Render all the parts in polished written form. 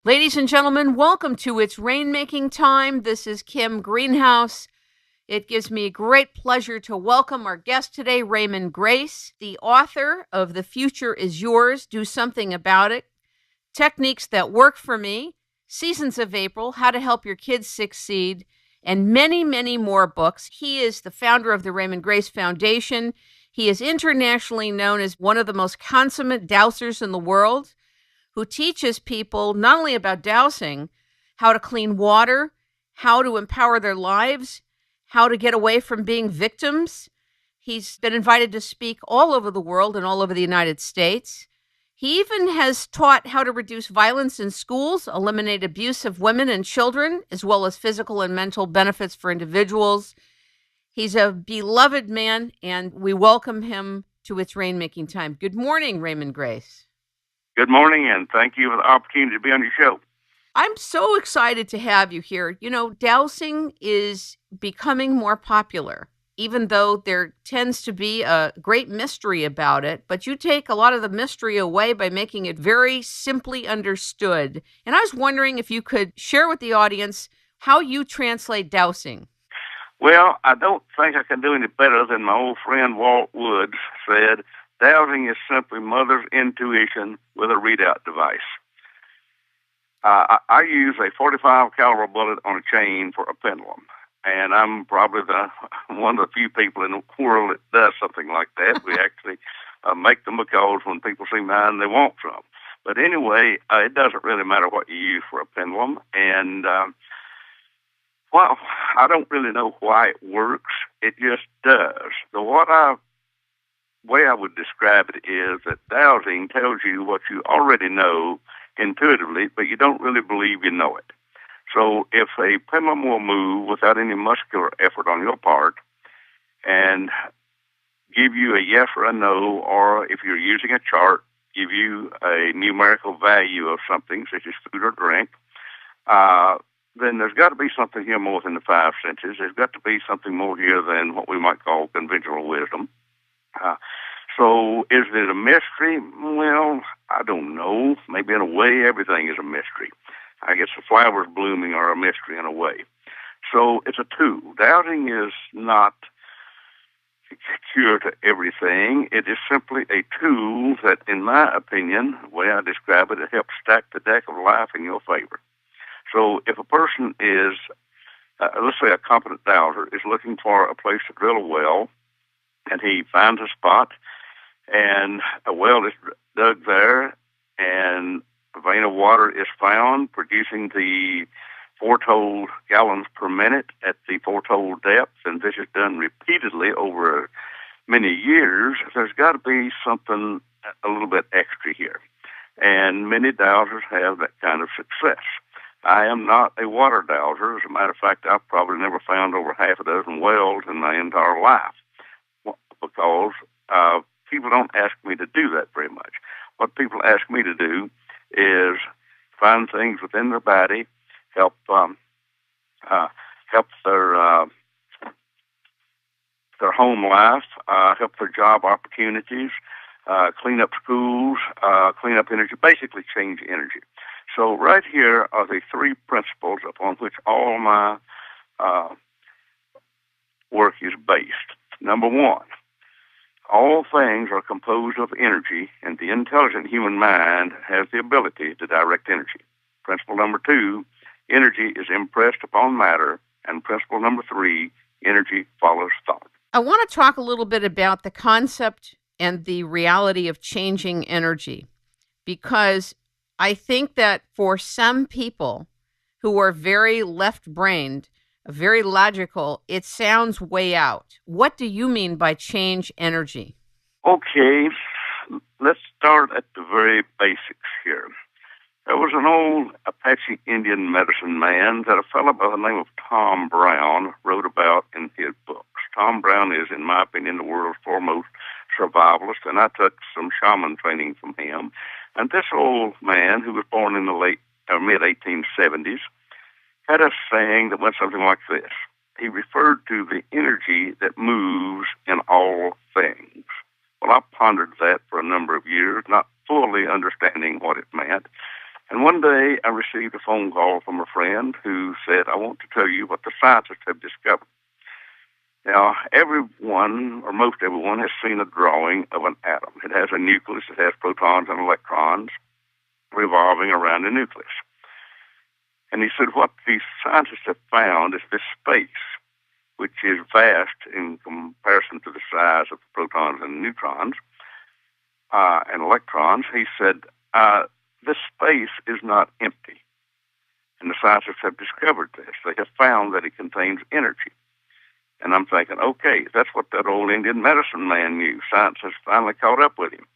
Ladies and gentlemen, welcome to It's Rainmaking Time. This is Kim Greenhouse. It gives me great pleasure to welcome our guest today, Raymon Grace, the author of The Future is Yours, Do Something About It, Techniques That Work for Me, Seasons of April, How to Help Your Kids Succeed, and many, many more books. He is the founder of the Raymon Grace Foundation. He is internationally known as one of the most consummate dowsers in the world, who teaches people not only about dowsing, how to clean water, how to empower their lives, how to get away from being victims. He's been invited to speak all over the world and all over the United States. He even has taught how to reduce violence in schools, eliminate abuse of women and children, as well as physical and mental benefits for individuals. He's a beloved man, and we welcome him to It's Rainmaking Time. Good morning, Raymon Grace. Good morning, and thank you for the opportunity to be on your show. I'm so excited to have you here. You know, dowsing is becoming more popular, even though there tends to be a great mystery about it. But you take a lot of the mystery away by making it very simply understood. And I was wondering if you could share with the audience how you translate dowsing. Well, I don't think I can do any better than my old friend Walt Woods said. Dowsing is simply mother's intuition with a readout device. I use a 45 caliber bullet on a chain for a pendulum, and I'm probably one of the few people in the world that does something like that. We actually make them because when people see mine, they want some. But anyway, it doesn't really matter what you use for a pendulum, and well, I don't really know why it works. It just does. Way I would describe it is that dowsing tells you what you already know intuitively, but you don't really believe you know it. So if a pendulum will move without any muscular effort on your part and give you a yes or a no, or if you're using a chart, give you a numerical value of something, such as food or drink, then there's got to be something here more than the five senses. There's got to be something more here than what we might call conventional wisdom. So is it a mystery? Well, I don't know. Maybe in a way, everything is a mystery. I guess the flowers blooming are a mystery in a way. So it's a tool. Dowsing is not a cure to everything. It is simply a tool that, in my opinion, the way I describe it, it helps stack the deck of life in your favor. So if a person is, let's say a competent dowser, is looking for a place to drill a well, and he finds a spot, and a well is dug there, and a vein of water is found, producing the foretold gallons per minute at the foretold depth, and this is done repeatedly over many years. There's got to be something a little bit extra here, and many dowsers have that kind of success. I am not a water dowser. As a matter of fact, I've probably never found over half a dozen wells in my entire life, because people don't ask me to do that very much. What people ask me to do is find things within their body, help their home life, help their job opportunities, clean up schools, clean up energy, basically change energy. So right here are the three principles upon which all my work is based. Number one, all things are composed of energy, and the intelligent human mind has the ability to direct energy. Principle number two, energy is impressed upon matter. And principle number three, energy follows thought. I want to talk a little bit about the concept and the reality of changing energy, because I think that for some people who are very left-brained, very logical, it sounds way out. What do you mean by change energy? Okay, let's start at the very basics here. There was an old Apache Indian medicine man that a fellow by the name of Tom Brown wrote about in his books. Tom Brown is, in my opinion, the world's foremost survivalist, and I took some shaman training from him. And this old man, who was born in the mid-1870s, had a saying that went something like this. He referred to the energy that moves in all things. Well, I pondered that for a number of years, not fully understanding what it meant. And one day I received a phone call from a friend who said, I want to tell you what the scientists have discovered. Now, everyone, or most everyone, has seen a drawing of an atom. It has a nucleus, it has protons and electrons revolving around the nucleus. And he said, what these scientists have found is this space, which is vast in comparison to the size of the protons and neutrons and electrons. He said, this space is not empty. And the scientists have discovered this. They have found that it contains energy. And I'm thinking, okay, that's what that old Indian medicine man knew. Science has finally caught up with him.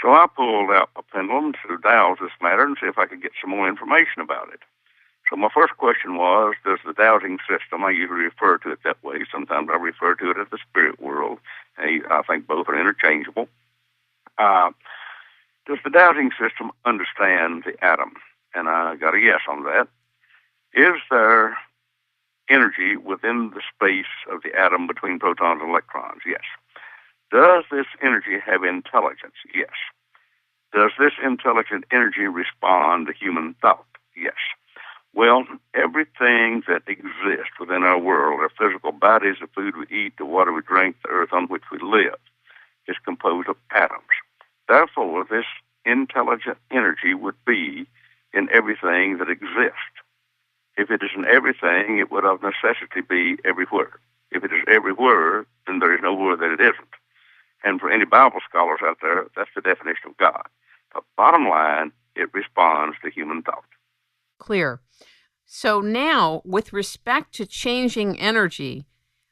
So I pulled out a pendulum to dowse this matter and see if I could get some more information about it. So my first question was, does the dowsing system, I usually refer to it that way, sometimes I refer to it as the spirit world, and I think both are interchangeable. Does the dowsing system understand the atom? And I got a yes on that. Is there energy within the space of the atom between protons and electrons? Yes. Does this energy have intelligence? Yes. Does this intelligent energy respond to human thought? Yes. Well, everything that exists within our world, our physical bodies, the food we eat, the water we drink, the earth on which we live, is composed of atoms. Therefore, this intelligent energy would be in everything that exists. If it is in everything, it would of necessity be everywhere. If it is everywhere, then there is nowhere that it isn't. And for any Bible scholars out there, that's the definition of God. But bottom line, it responds to human thought. Clear. So now, with respect to changing energy,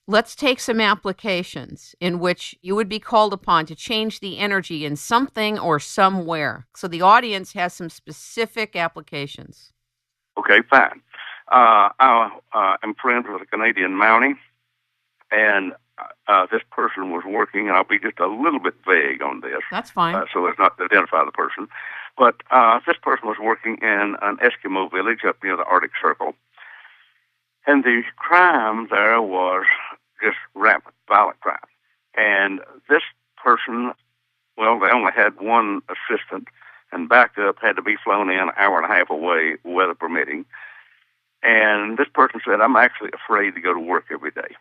let's take some applications in which you would be called upon to change the energy in something or somewhere. So the audience has some specific applications. Okay, fine. I am friends with a Canadian Mountie, and this person was working, and I'll be just a little bit vague on this. That's fine. So as not to identify the person. But this person was working in an Eskimo village up near the Arctic Circle, and the crime there was just rampant, violent crime. And this person, well, they only had one assistant, and backup had to be flown in an hour and a half away, weather permitting. And this person said, I'm actually afraid to go to work every day.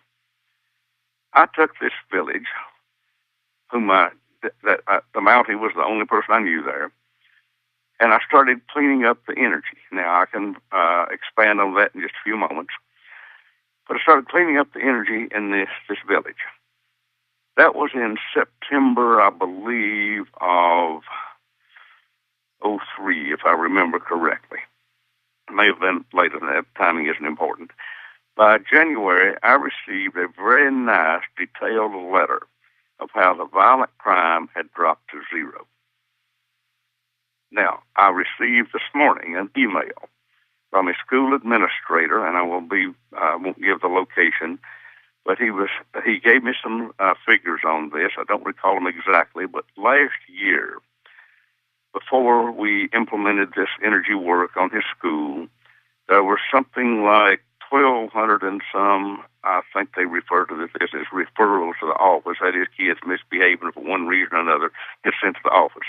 I took this village, whom the Mountie was the only person I knew there, and I started cleaning up the energy. Now, I can expand on that in just a few moments. But I started cleaning up the energy in this village. That was in September, I believe, of 2003, if I remember correctly. It may have been later than that. Timing isn't important. By January, I received a very nice, detailed letter of how the violent crime had dropped to zero. Now, I received this morning an email from a school administrator, and I won't give the location, but he gave me some figures on this. I don't recall them exactly, but last year, before we implemented this energy work on his school, there were something like 1,200 and some, I think they refer to this as referrals to the office. That is, kids misbehaving for one reason or another, get sent to the office.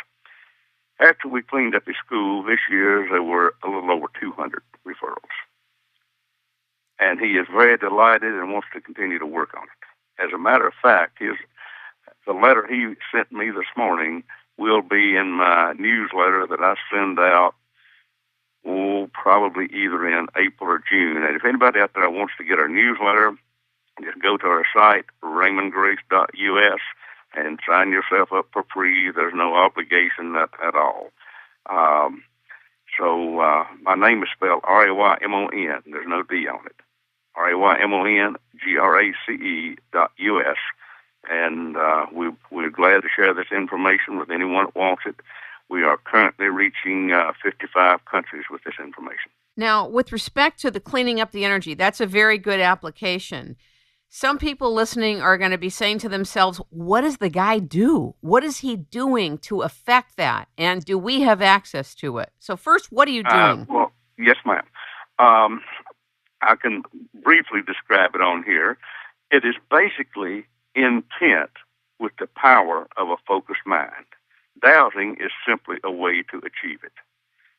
After we cleaned up his school this year, there were a little over 200 referrals. And he is very delighted and wants to continue to work on it. As a matter of fact, the letter he sent me this morning will be in my newsletter that I send out, probably either in April or June. And if anybody out there wants to get our newsletter, just go to our site, raymondgrace.us, and sign yourself up for free. There's no obligation at all. So my name is spelled Raymon. There's no D on it. RaymonGrace.us. And we're glad to share this information with anyone that wants it. We are currently reaching 55 countries with this information. Now, with respect to the cleaning up the energy, that's a very good application. Some people listening are going to be saying to themselves, what does the guy do? What is he doing to affect that? And do we have access to it? So first, what are you doing? Well, yes, ma'am. I can briefly describe it on here. It is basically intent with the power of a focused mind. Dowsing is simply a way to achieve it.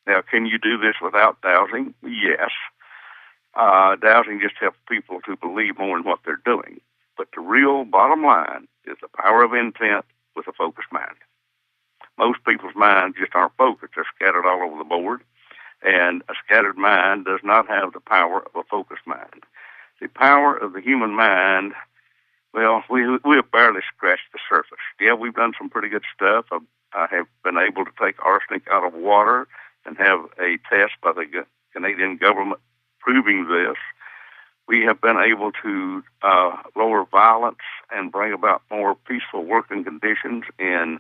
Now, can you do this without dowsing? Yes. Dowsing just helps people to believe more in what they're doing. But the real bottom line is the power of intent with a focused mind. Most people's minds just aren't focused. They're scattered all over the board. And a scattered mind does not have the power of a focused mind. The power of the human mind, well, we have barely scratched the surface. Yeah, we've done some pretty good stuff. I have been able to take arsenic out of water and have a test by the Canadian government proving this. We have been able to lower violence and bring about more peaceful working conditions in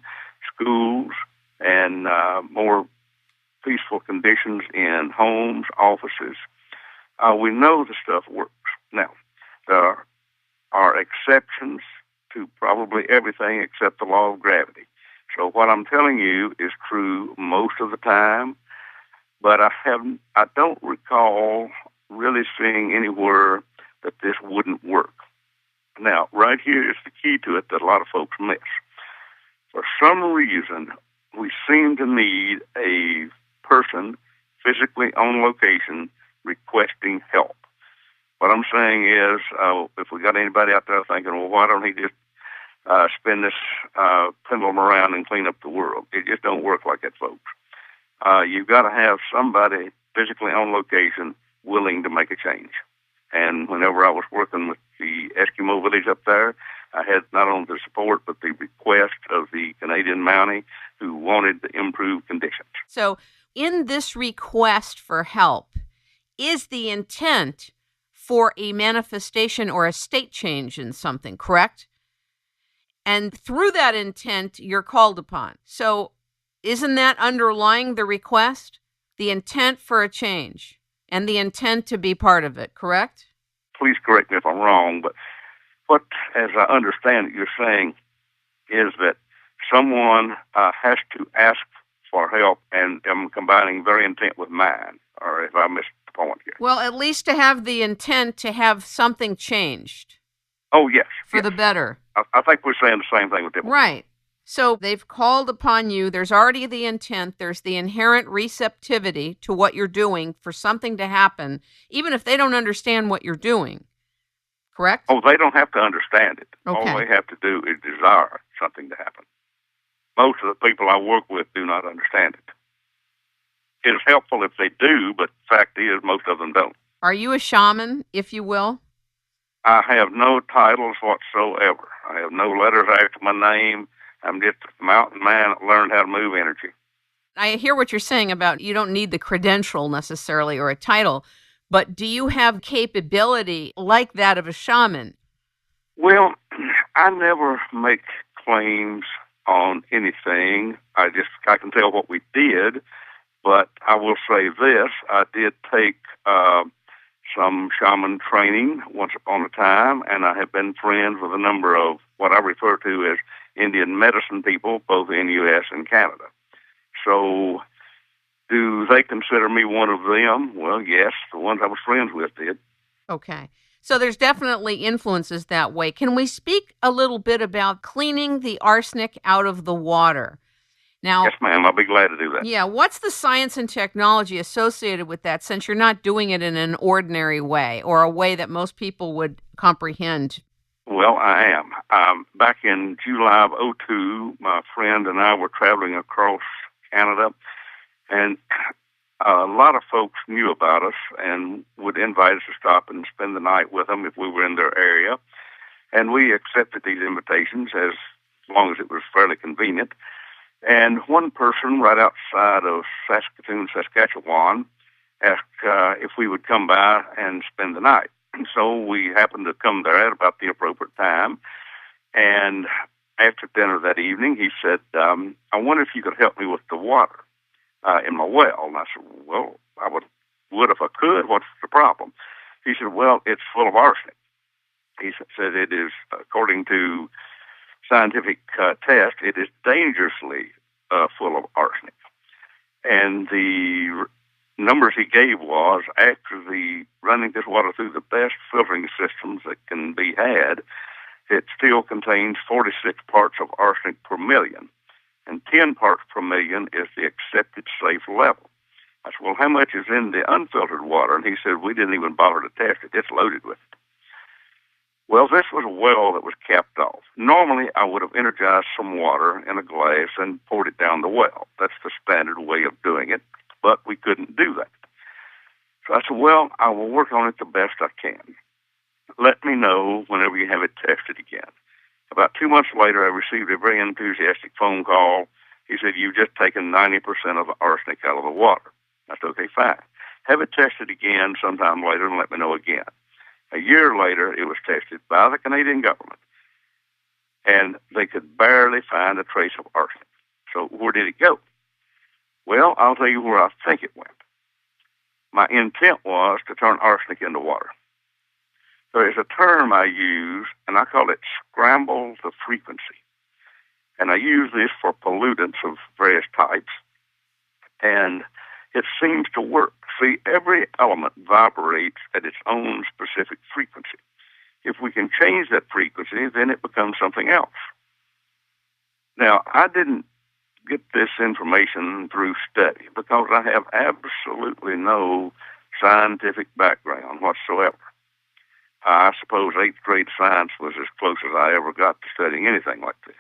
schools and more peaceful conditions in homes, offices. We know the stuff works. Now, there are exceptions to probably everything except the law of gravity. So what I'm telling you is true most of the time, but I don't recall really seeing anywhere that this wouldn't work. Now, right here is the key to it that a lot of folks miss. For some reason, we seem to need a person physically on location requesting help. What I'm saying is, if we got anybody out there thinking, well, why don't he just spin this pendulum around and clean up the world? It just don't work like that, folks. You've got to have somebody physically on location willing to make a change. And whenever I was working with the Eskimo village up there, I had not only the support, but the request of the Canadian Mountie who wanted to improve conditions. So in this request for help, is the intent for a manifestation or a state change in something, correct? And through that intent, you're called upon. So isn't that underlying the request? The intent for a change and the intent to be part of it, correct? Please correct me if I'm wrong, but what, as I understand it, you're saying is that someone has to ask for help, and I'm combining very intent with mine, or if I missed the point here. Well, at least to have the intent to have something changed. Oh, yes. For the better. I think we're saying the same thing with them. Right. So they've called upon you. There's already the intent. There's the inherent receptivity to what you're doing for something to happen, even if they don't understand what you're doing. Correct? Oh, they don't have to understand it. Okay. All they have to do is desire something to happen. Most of the people I work with do not understand it. It's helpful if they do, but the fact is most of them don't. Are you a shaman, if you will? I have no titles whatsoever. I have no letters after my name. I'm just a mountain man that learned how to move energy. I hear what you're saying about you don't need the credential necessarily or a title, but do you have capability like that of a shaman? Well, I never make claims on anything. I can tell what we did, but I will say this. I did take some shaman training once upon a time, and I have been friends with a number of what I refer to as Indian medicine people, both in U.S. and Canada. So do they consider me one of them? Well, yes, the ones I was friends with did. Okay. So there's definitely influences that way. Can we speak a little bit about cleaning the arsenic out of the water? Now, yes, ma'am. I'll be glad to do that. Yeah. What's the science and technology associated with that, since you're not doing it in an ordinary way or a way that most people would comprehend? Well, I am. Back in July of 2002, my friend and I were traveling across Canada, and a lot of folks knew about us and would invite us to stop and spend the night with them if we were in their area. And we accepted these invitations as long as it was fairly convenient. And one person right outside of Saskatoon, Saskatchewan, asked if we would come by and spend the night. So we happened to come there at about the appropriate time. And after dinner that evening, he said, I wonder if you could help me with the water in my well. And I said, well, I would if I could. What's the problem? He said, well, it's full of arsenic. He said it is, according to scientific test, it is dangerously full of arsenic. And the numbers he gave was, after running this water through the best filtering systems that can be had, it still contains 46 parts of arsenic per million. And 10 parts per million is the accepted safe level. I said, well, how much is in the unfiltered water? And he said, we didn't even bother to test it. It's loaded with it. Well, this was a well that was capped off. Normally, I would have energized some water in a glass and poured it down the well. That's the standard way of doing it, but we couldn't do that. So I said, well, I will work on it the best I can. Let me know whenever you have it tested again. About 2 months later, I received a very enthusiastic phone call. He said, you've just taken 90% of the arsenic out of the water. I said, okay, fine. Have it tested again sometime later and let me know again. A year later, it was tested by the Canadian government, and they could barely find a trace of arsenic. So where did it go? Well, I'll tell you where I think it went. My intent was to turn arsenic into water. There is a term I use, and I call it scramble the frequency. And I use this for pollutants of various types, and it seems to work. See, every element vibrates at its own specific frequency. If we can change that frequency, then it becomes something else. Now, I didn't get this information through study because I have absolutely no scientific background whatsoever. I suppose 8th grade science was as close as I ever got to studying anything like this.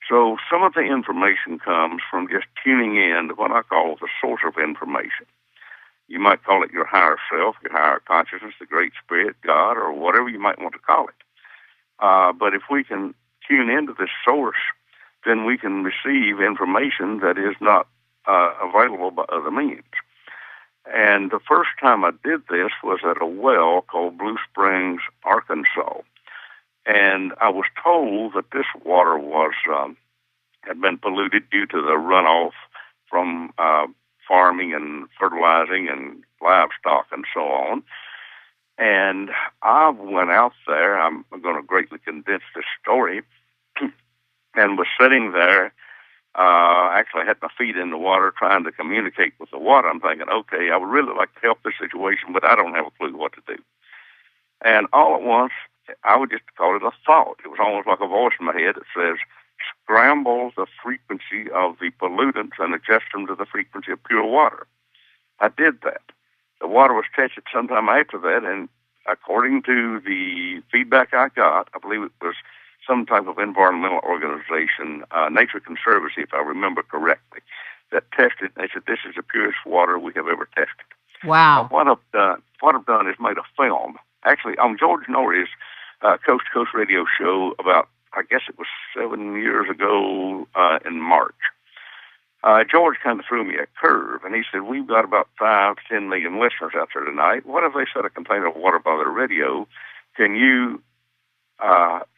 So some of the information comes from just tuning in to what I call the source of information. You might call it your higher self, your higher consciousness, the Great Spirit, God, or whatever you might want to call it. But if we can tune into this source, then we can receive information that is not available by other means. And the first time I did this was at a well called Blue Springs, Arkansas. And I was told that this water was had been polluted due to the runoff from farming and fertilizing and livestock and so on. And I went out there. I'm going to greatly condense this story. And was sitting there. Actually, I had my feet in the water trying to communicate with the water. I'm thinking, okay, I would really like to help this situation, but I don't have a clue what to do. And all at once, I would just call it a thought. It was almost like a voice in my head that says, scramble the frequency of the pollutants and adjust them to the frequency of pure water. I did that. The water was tested sometime after that, and according to the feedback I got, I believe it was some type of environmental organization, Nature Conservancy, if I remember correctly, that tested. They said, this is the purest water we have ever tested. Wow. What I've done is made a film. Actually, on George Norrie's Coast to Coast radio show about, I guess it was 7 years ago in March, George kind of threw me a curve, and he said, we've got about 5 to 10 million listeners out there tonight. What if they set a container of water by their radio? Can you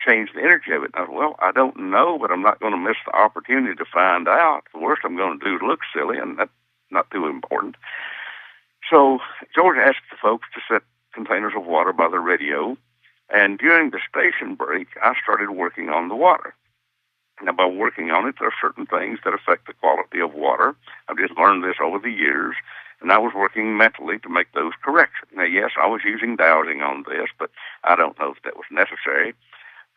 change the energy of it? And I said, well, I don't know, but I'm not going to miss the opportunity to find out. The worst I'm going to do is look silly, and that's not too important. So George asked the folks to set containers of water by the radio, and during the station break, I started working on the water. Now, by working on it, there are certain things that affect the quality of water. I've just learned this over the years, and I was working mentally to make those corrections. Now, yes, I was using dowsing on this, but I don't know if that was necessary.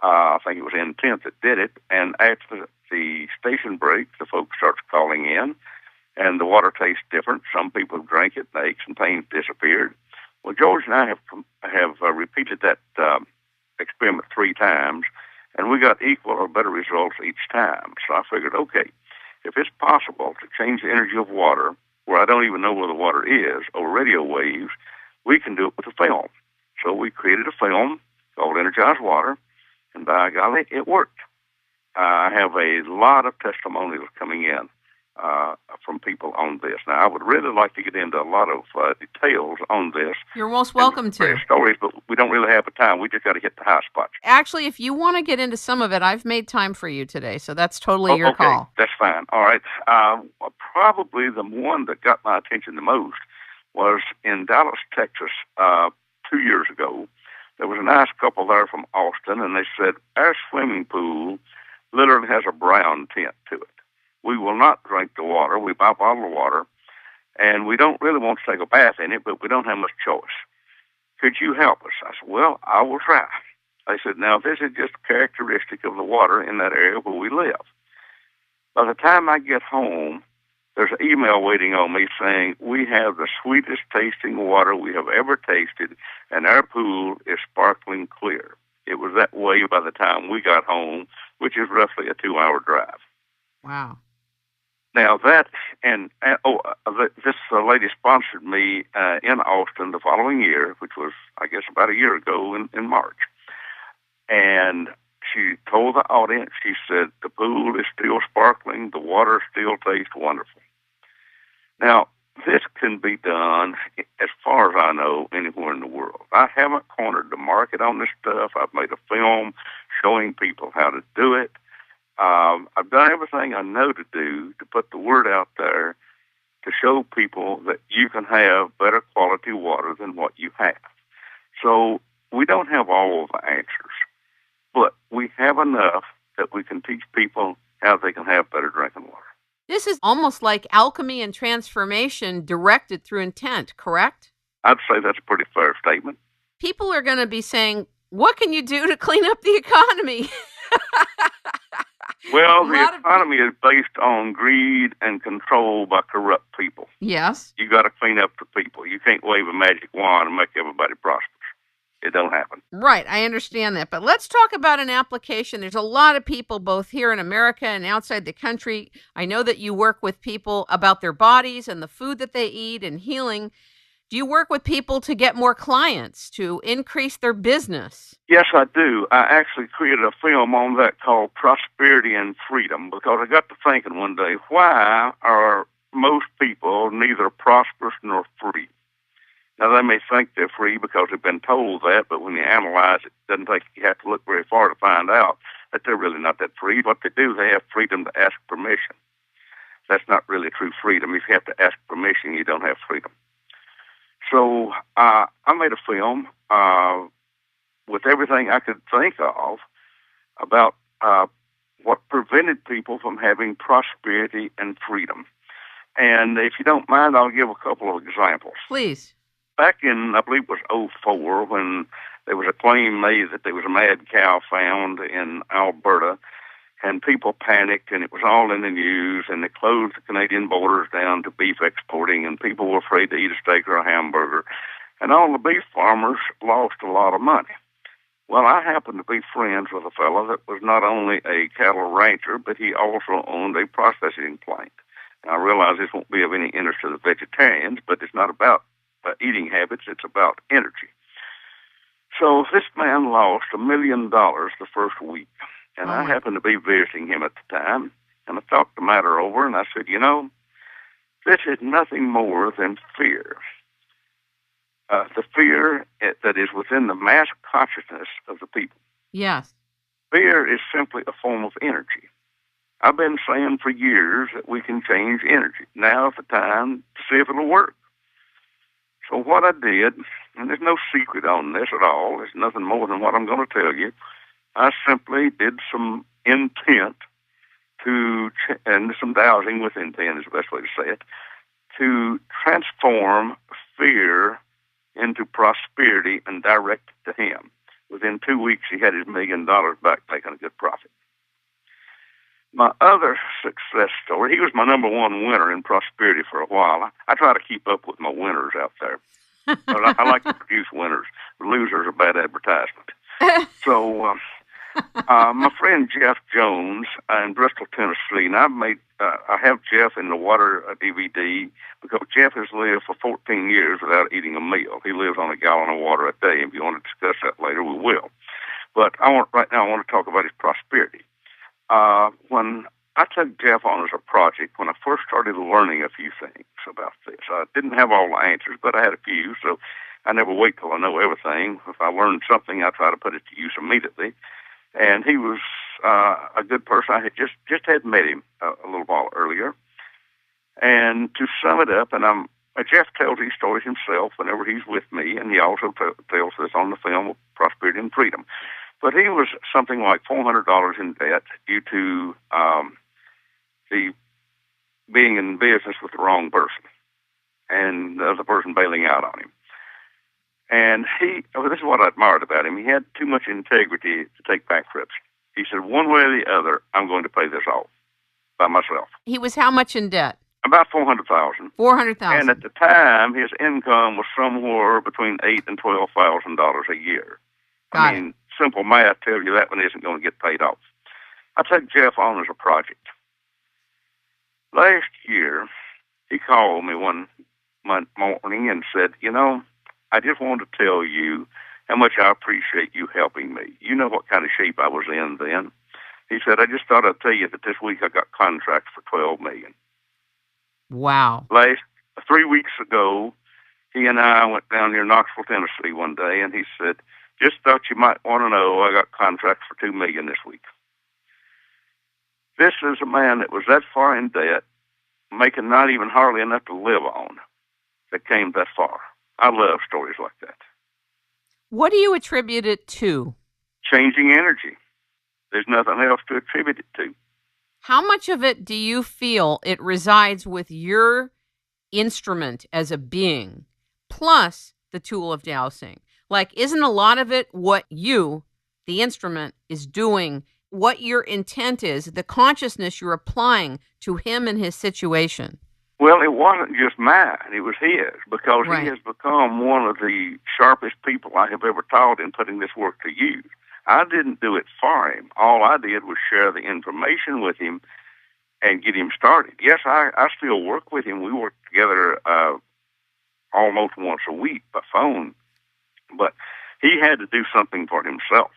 I think it was intent that did it, and after the station break, the folks started calling in, and the water tastes different. Some people drank it, and the aches and pains disappeared. Well, George and I have repeated that experiment 3 times, and we got equal or better results each time. So I figured, okay, if it's possible to change the energy of water where I don't even know where the water is over radio waves, we can do it with a film. So we created a film called Energized Water, and by golly, it worked. I have a lot of testimonials coming in from people on this. Now, I would really like to get into a lot of details on this. You're most welcome to. Stories, but we don't really have the time. We just got to hit the high spots. Actually, if you want to get into some of it, I've made time for you today, so that's totally your call. That's fine. All right. Probably the one that got my attention the most was in Dallas, Texas, 2 years ago. There was a nice couple there from Austin, and they said, our swimming pool literally has a brown tint to it. We will not drink the water. We buy bottled water, and we don't really want to take a bath in it, but we don't have much choice. Could you help us? I said, well, I will try. They said, now, this is just characteristic of the water in that area where we live. By the time I get home, there's an email waiting on me saying, we have the sweetest tasting water we have ever tasted, and our pool is sparkling clear. It was that way by the time we got home, which is roughly a 2-hour drive. Wow. Now this lady sponsored me in Austin the following year, which was, I guess, about a year ago in March. And she told the audience, she said, the pool is still sparkling, the water still tastes wonderful. Now, this can be done, as far as I know, anywhere in the world. I haven't cornered the market on this stuff. I've made a film showing people how to do it. I've done everything I know to do to put the word out there to show people that you can have better quality water than what you have. So we don't have all of the answers, but we have enough that we can teach people how they can have better drinking water. This is almost like alchemy and transformation directed through intent, correct? I'd say that's a pretty fair statement. People are going to be saying, what can you do to clean up the economy? Well, the economy is based on greed and control by corrupt people. Yes. You got to clean up the people. You can't wave a magic wand and make everybody prosperous. It don't happen. Right, I understand that. But let's talk about an application. There's a lot of people both here in America and outside the country. I know that you work with people about their bodies and the food that they eat and healing. Do you work with people to get more clients, to increase their business? Yes, I do. I actually created a film on that called Prosperity and Freedom because I got to thinking one day, why are most people neither prosperous nor free? Now, they may think they're free because they've been told that, but when you analyze it, it doesn't take you have to look very far to find out that they're really not that free. What they do, they have freedom to ask permission. That's not really true freedom. If you have to ask permission, you don't have freedom. So I made a film with everything I could think of about what prevented people from having prosperity and freedom. And if you don't mind, I'll give a couple of examples. Please. Back in, I believe it was 2004, when there was a claim made that there was a mad cow found in Alberta, and people panicked, and it was all in the news, and they closed the Canadian borders down to beef exporting, and people were afraid to eat a steak or a hamburger, and all the beef farmers lost a lot of money. Well, I happened to be friends with a fellow that was not only a cattle rancher, but he also owned a processing plant. And I realize this won't be of any interest to the vegetarians, but it's not about eating habits, it's about energy. So this man lost $1 million the first week. And I happened to be visiting him at the time, and I talked the matter over, and I said, you know, this is nothing more than fear. The fear that is within the mass consciousness of the people. Yes. Fear is simply a form of energy. I've been saying for years that we can change energy. Now's the time to see if it'll work. So what I did, and there's no secret on this at all, there's nothing more than what I'm going to tell you, I simply did some intent and some dowsing with intent is the best way to say it, to transform fear into prosperity and direct it to him. Within 2 weeks, he had his $1 million back, making a good profit. My other success story, he was my number one winner in prosperity for a while. I try to keep up with my winners out there. But I like to produce winners. Losers are bad advertisement. So my friend Jeff Jones in Bristol, Tennessee, and I have Jeff in the water DVD because Jeff has lived for 14 years without eating a meal. He lives on a gallon of water a day. If you want to discuss that later, we will. But right now I want to talk about his prosperity. When I took Jeff on as a project, when I first started learning a few things about this, I didn't have all the answers, but I had a few, so I never wait till I know everything. If I learned something, I try to put it to use immediately. And he was a good person. I had just had met him a little while earlier. And to sum it up, and Jeff tells these stories himself whenever he's with me, and he also tells this on the film Prosperity and Freedom. But he was something like $400 in debt due to the being in business with the wrong person and the other person bailing out on him. And this is what I admired about him. He had too much integrity to take bankruptcy. He said, one way or the other, I'm going to pay this off by myself. He was how much in debt? About 400,000. 400,000. And at the time, his income was somewhere between $8,000 and $12,000 a year. Got it. Simple math tells you that one isn't going to get paid off. I took Jeff on as a project. Last year, he called me one morning and said, I just wanted to tell you how much I appreciate you helping me. You know what kind of shape I was in then. He said, I just thought I'd tell you that this week I got contracts for $12 million. Wow. 3 weeks ago, he and I went down near Knoxville, Tennessee one day, and he said, just thought you might want to know I got contracts for $2 million this week. This is a man that was that far in debt, making not even hardly enough to live on, that came that far. I love stories like that. What do you attribute it to? Changing energy. There's nothing else to attribute it to. How much of it do you feel it resides with your instrument as a being, plus the tool of dowsing? Like, isn't a lot of it what you, the instrument, is doing, what your intent is, the consciousness you're applying to him and his situation? Well, it wasn't just mine. It was his, because Right. He has become one of the sharpest people I have ever taught in putting this work to use. I didn't do it for him. All I did was share the information with him and get him started. Yes, I still work with him. We work together almost once a week by phone. But he had to do something for himself.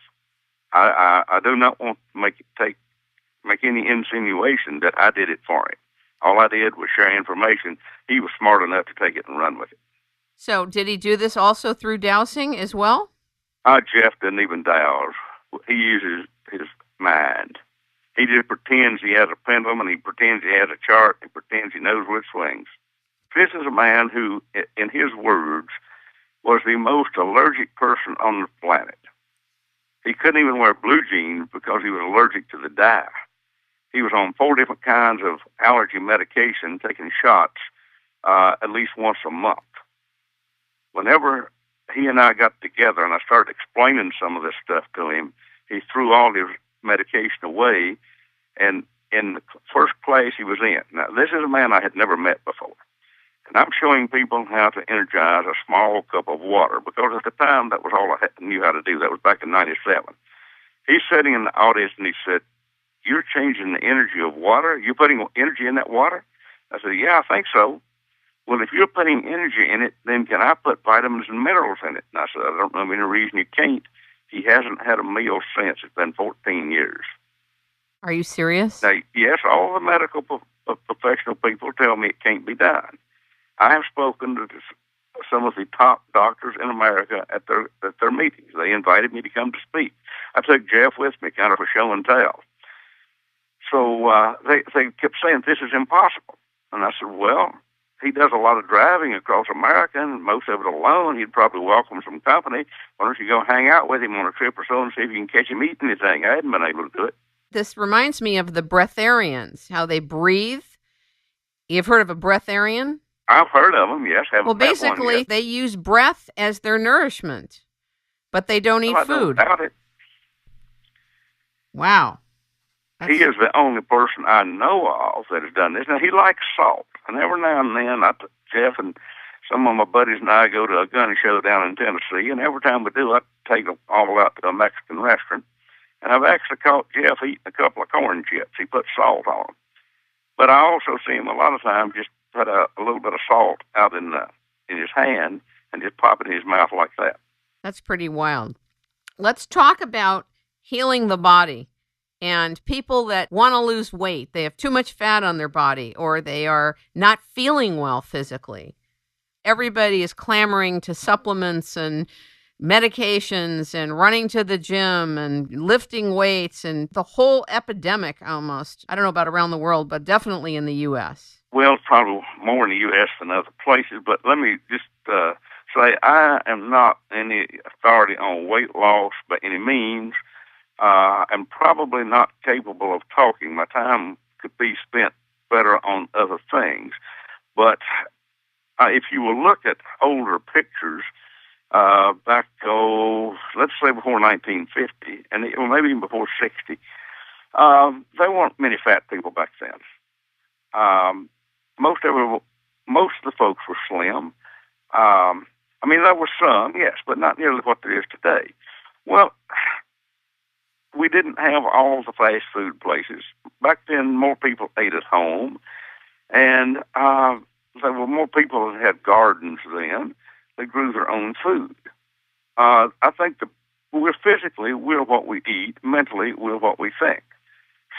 I do not want to make any insinuation that I did it for him. All I did was share information. He was smart enough to take it and run with it. So did he do this also through dowsing as well? Jeff doesn't even douse. He uses his mind. He just pretends he has a pendulum, and he pretends he has a chart, and pretends he knows where it swings. This is a man who, in his words, was the most allergic person on the planet. He couldn't even wear blue jeans because he was allergic to the dye. He was on 4 different kinds of allergy medication, taking shots at least once a month. Whenever he and I got together and I started explaining some of this stuff to him, he threw all his medication away, and in the first class he was in. Now, this is a man I had never met before. And I'm showing people how to energize a small cup of water, because at the time that was all I knew how to do. That was back in 97. He's sitting in the audience and he said, "You're changing the energy of water? You're putting energy in that water?" I said, "Yeah, I think so." "Well, if you're putting energy in it, then can I put vitamins and minerals in it?" And I said, "I don't know of any reason you can't." He hasn't had a meal since. It's been 14 years. Are you serious? Now, yes, all the medical professional people tell me it can't be done. I have spoken to some of the top doctors in America at their meetings. They invited me to come to speak. I took Jeff with me, kind of a show and tell. So they kept saying, "This is impossible." And I said, "Well, he does a lot of driving across America, and most of it alone. He'd probably welcome some company. Why don't you go hang out with him on a trip or so and see if you can catch him eating anything?" I hadn't been able to do it. This reminds me of the breatharians, how they breathe. You've heard of a breatharian? I've heard of them, yes. Well, basically, they use breath as their nourishment, but they don't eat food. I don't doubt it. Wow. He is the only person I know of that has done this. Now, he likes salt, and every now and then, Jeff and some of my buddies and I go to a gun show down in Tennessee, and every time we do, I take them all out to a Mexican restaurant, and I've actually caught Jeff eating a couple of corn chips. He puts salt on them. But I also see him a lot of times just put a little bit of salt out in his hand and just pop it in his mouth like that. That's pretty wild. Let's talk about healing the body and people that want to lose weight. They have too much fat on their body, or they are not feeling well physically. Everybody is clamoring to supplements and medications and running to the gym and lifting weights and the whole epidemic almost. I don't know about around the world, but definitely in the U.S. Well, it's probably more in the U.S. than other places, but let me just say I am not any authority on weight loss by any means. I'm probably not capable of talking. My time could be spent better on other things. But if you will look at older pictures, back, let's say before 1950, and maybe even before 60, there weren't many fat people back then. most of the folks were slim. I mean, there were some, yes, but not nearly what there is today. Well, we didn't have all the fast food places. Back then, more people ate at home, and there were more people that had gardens then. They grew their own food. I think we're what we eat. Mentally, we're what we think.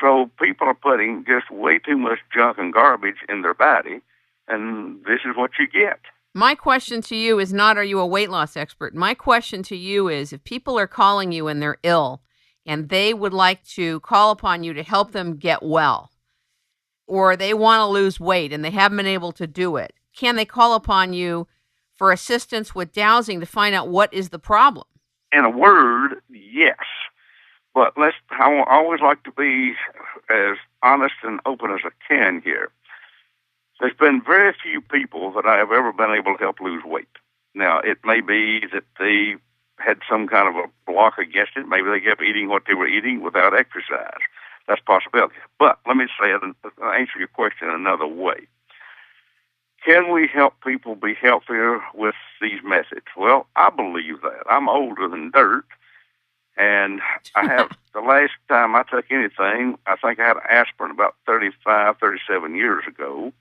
So people are putting just way too much junk and garbage in their body, and this is what you get. My question to you is not, are you a weight loss expert? My question to you is, if people are calling you and they're ill and they would like to call upon you to help them get well, or they want to lose weight and they haven't been able to do it, can they call upon you for assistance with dowsing to find out what is the problem? In a word, yes. But I always like to be as honest and open as I can here. There's been very few people that I have ever been able to help lose weight. Now, it may be that they had some kind of a block against it. Maybe they kept eating what they were eating without exercise. That's a possibility. But let me say it and answer your question another way. Can we help people be healthier with these methods? Well, I believe that. I'm older than dirt, and I have the last time I took anything, I think I had aspirin about 37 years ago.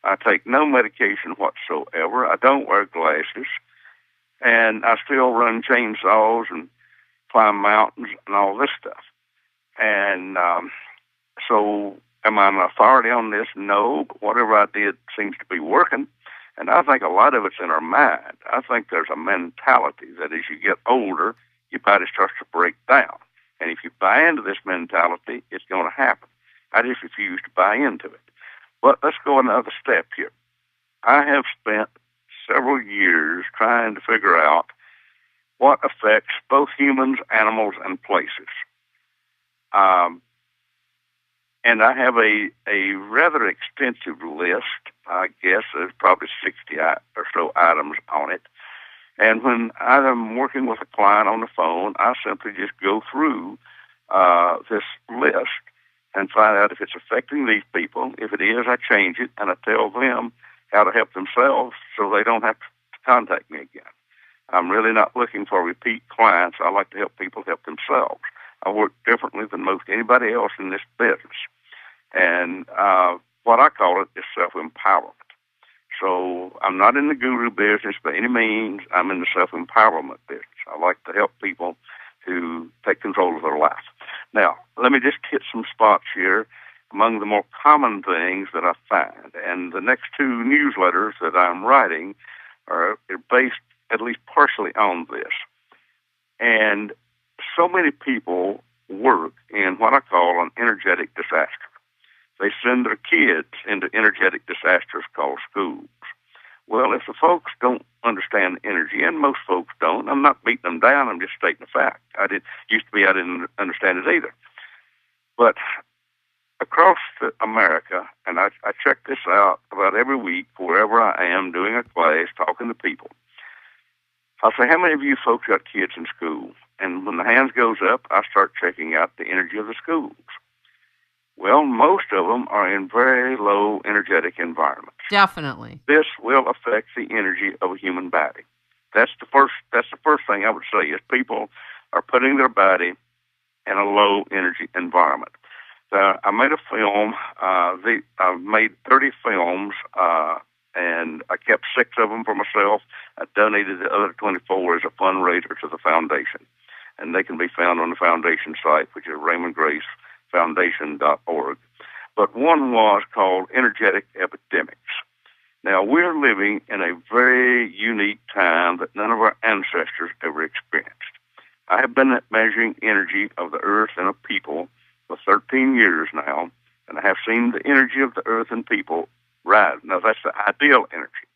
I take no medication whatsoever. I don't wear glasses, and I still run chainsaws and climb mountains and all this stuff. And so am I an authority on this? No, but whatever I did seems to be working, and I think a lot of it's in our mind. I think there's a mentality that as you get older, your body starts to break down. And if you buy into this mentality, it's going to happen. I just refuse to buy into it. But let's go another step here. I have spent several years trying to figure out what affects both humans, animals, and places. And I have a rather extensive list. I guess there's probably 60 or so items on it. And when I'm working with a client on the phone, I simply just go through this list and find out if it's affecting these people. If it is, I change it, and I tell them how to help themselves so they don't have to contact me again. I'm really not looking for repeat clients. I like to help people help themselves. I work differently than most anybody else in this business. And what I call it is self-empowerment. So I'm not in the guru business by any means. I'm in the self-empowerment business. I like to help people to take control of their life. Now, let me just hit some spots here among the more common things that I find. And the next two newsletters that I'm writing are based at least partially on this. And so many people work in what I call an energetic disaster. They send their kids into energetic disasters called schools. Well, if the folks don't understand energy, and most folks don't, I'm not beating them down, I'm just stating the fact. I didn't understand it either. But across America, and I check this out about every week, wherever I am, doing a class, talking to people, I'll say, how many of you folks got kids in school? And when the hands goes up, I start checking out the energy of the schools. Well, most of them are in very low energetic environments. Definitely. This will affect the energy of a human body. That's the first thing I would say is people are putting their body in a low energy environment. I made a film. I made 30 films, and I kept 6 of them for myself. I donated the other 24 as a fundraiser to the foundation, and they can be found on the foundation site, which is RaymondGraceFoundation.org. But one was called Energetic Epidemics. Now, we're living in a very unique time that none of our ancestors ever experienced. I have been measuring energy of the earth and of people for 13 years now, and I have seen the energy of the earth and people rise. Now, that's the ideal energy.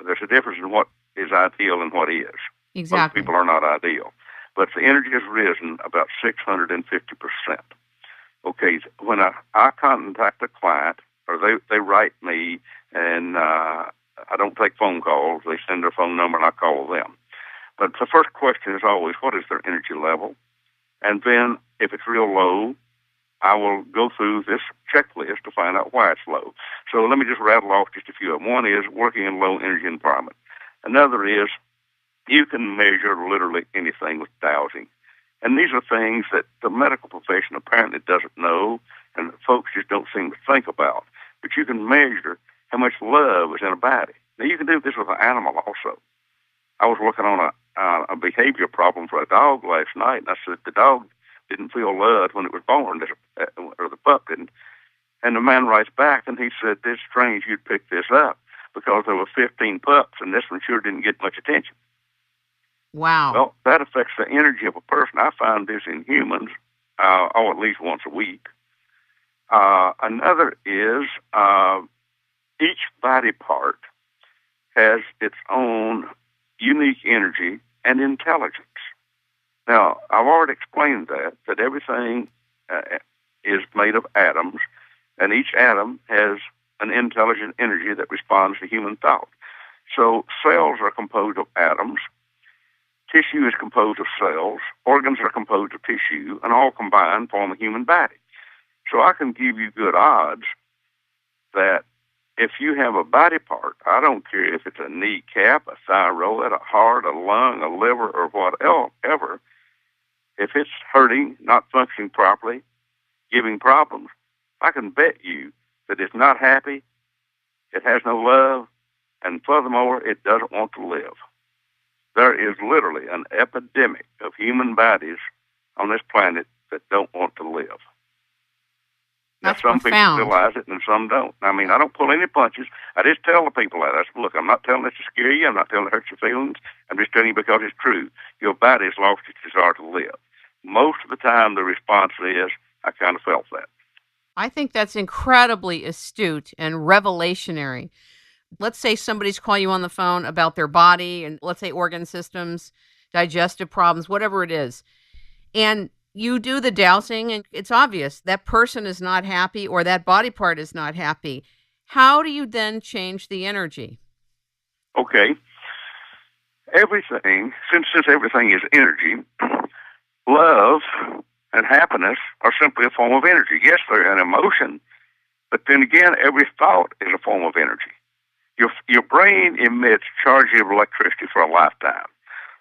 There's a difference in what is ideal and what is. Exactly. Most people are not ideal. But the energy has risen about 650%. Okay, when I contact a client, or they write me, and I don't take phone calls. They send their phone number, and I call them. But the first question is always, what is their energy level? And then, if it's real low, I will go through this checklist to find out why it's low. So let me just rattle off just a few of them. One is working in low energy environment. Another is you can measure literally anything with dowsing. And these are things that the medical profession apparently doesn't know and that folks just don't seem to think about. But you can measure how much love is in a body. Now, you can do this with an animal also. I was working on a behavior problem for a dog last night, and I said the dog didn't feel loved when it was born, or the pup didn't. And the man writes back, and he said, "It's strange you'd pick this up because there were 15 pups, and this one sure didn't get much attention." Wow. Well, that affects the energy of a person. I find this in humans, at least once a week. Another is each body part has its own unique energy and intelligence. Now, I've already explained that everything is made of atoms, and each atom has an intelligent energy that responds to human thought. So cells are composed of atoms, tissue is composed of cells, organs are composed of tissue, and all combined form a human body. So I can give you good odds that if you have a body part, I don't care if it's a kneecap, a thyroid, a heart, a lung, a liver, or whatever, if it's hurting, not functioning properly, giving problems, I can bet you that it's not happy, it has no love, and furthermore, it doesn't want to live. There is literally an epidemic of human bodies on this planet that don't want to live. That's now, some profound. people realize it and some don't. I mean, I don't pull any punches. I just tell the people that. I said, look, I'm not telling this to scare you. I'm not telling it to hurt your feelings. I'm just telling you because it's true. Your body's lost its desire to live. Most of the time, the response is, I kind of felt that. I think that's incredibly astute and revelationary. Let's say somebody's calling you on the phone about their body and let's say organ systems, digestive problems, whatever it is. And you do the dowsing and it's obvious that person is not happy or that body part is not happy. How do you then change the energy? Okay. Everything, since everything is energy, love and happiness are simply a form of energy. Yes, they're an emotion, but then again, every thought is a form of energy. Your brain emits charges of electricity for a lifetime.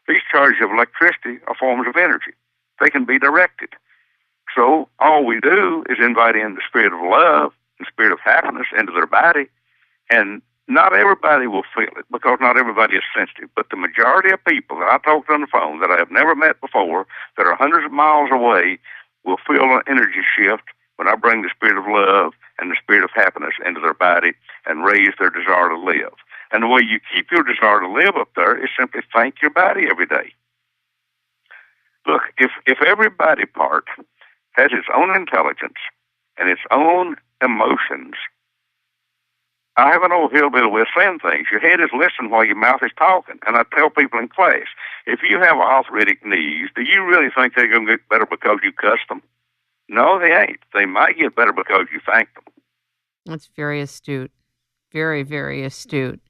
These charges of electricity are forms of energy. They can be directed. So all we do is invite in the spirit of love and spirit of happiness into their body, and not everybody will feel it because not everybody is sensitive, but the majority of people that I talk to on the phone that I have never met before, that are hundreds of miles away, will feel an energy shift when I bring the spirit of love and the spirit of happiness into their body and raise their desire to live. And the way you keep your desire to live up there is simply thank your body every day. Look, if every body part has its own intelligence and its own emotions, I have an old hillbilly way of saying things. Your head is listening while your mouth is talking. And I tell people in class, if you have arthritic knees, do you really think they're going to get better because you cuss them? No, they ain't. They might get better because you thank them. That's very astute. Very, very astute.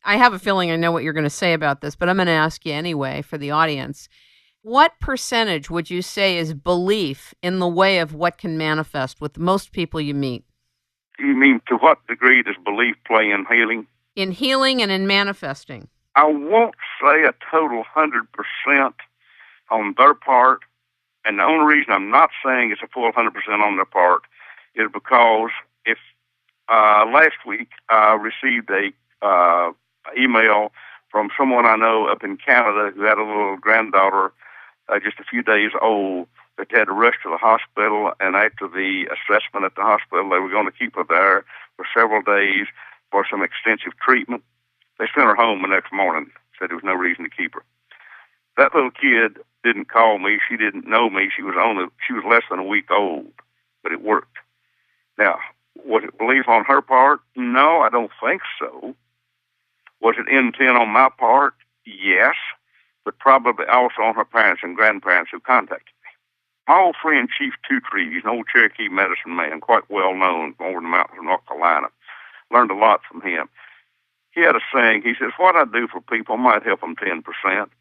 I have a feeling I know what you're going to say about this, but I'm going to ask you anyway for the audience. What percentage would you say is belief in the way of what can manifest with most people you meet? You mean to what degree does belief play in healing? In healing and in manifesting. I won't say a total 100% on their part. And the only reason I'm not saying it's a full 100% on their part is because if last week I received a email from someone I know up in Canada who had a little granddaughter just a few days old that had to rush to the hospital, and after the assessment at the hospital, they were going to keep her there for several days for some extensive treatment. They sent her home the next morning, said there was no reason to keep her. That little kid didn't call me. She didn't know me. She was less than a week old, but it worked. Now, was it belief on her part? No, I don't think so. Was it intent on my part? Yes, but probably also on her parents and grandparents who contacted me. My old friend, Chief Two Trees, an old Cherokee medicine man, quite well known over in the mountains of North Carolina, learned a lot from him. He had a saying. He says, what I do for people might help them 10%.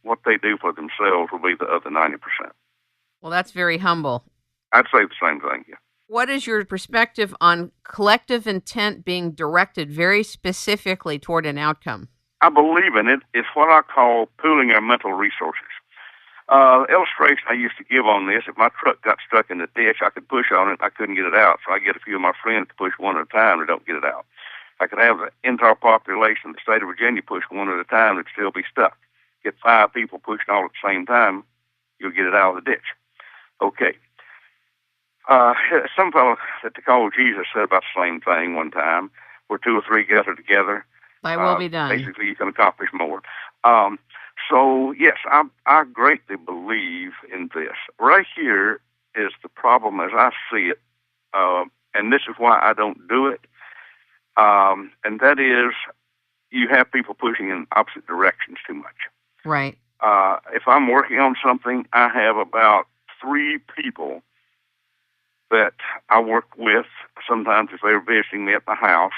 What they do for themselves will be the other 90%. Well, that's very humble. I'd say the same thing, yeah. What is your perspective on collective intent being directed very specifically toward an outcome? I believe in it. It's what I call pooling our mental resources. Illustration I used to give on this, if my truck got stuck in the ditch, I could push on it, I couldn't get it out. So I get a few of my friends to push one at a time and don't get it out. I could have the entire population of the state of Virginia push one at a time and still be stuck. Get 5 people pushing all at the same time, you'll get it out of the ditch. Okay. Some fellow that they call Jesus said about the same thing one time, where 2 or 3 gather together. Thy will be done. Basically, you can accomplish more. So, yes, I greatly believe in this. Right here is the problem as I see it, and this is why I don't do it, and that is you have people pushing in opposite directions too much. Right. If I'm working on something, I have about 3 people that I work with. Sometimes if they're visiting me at my house,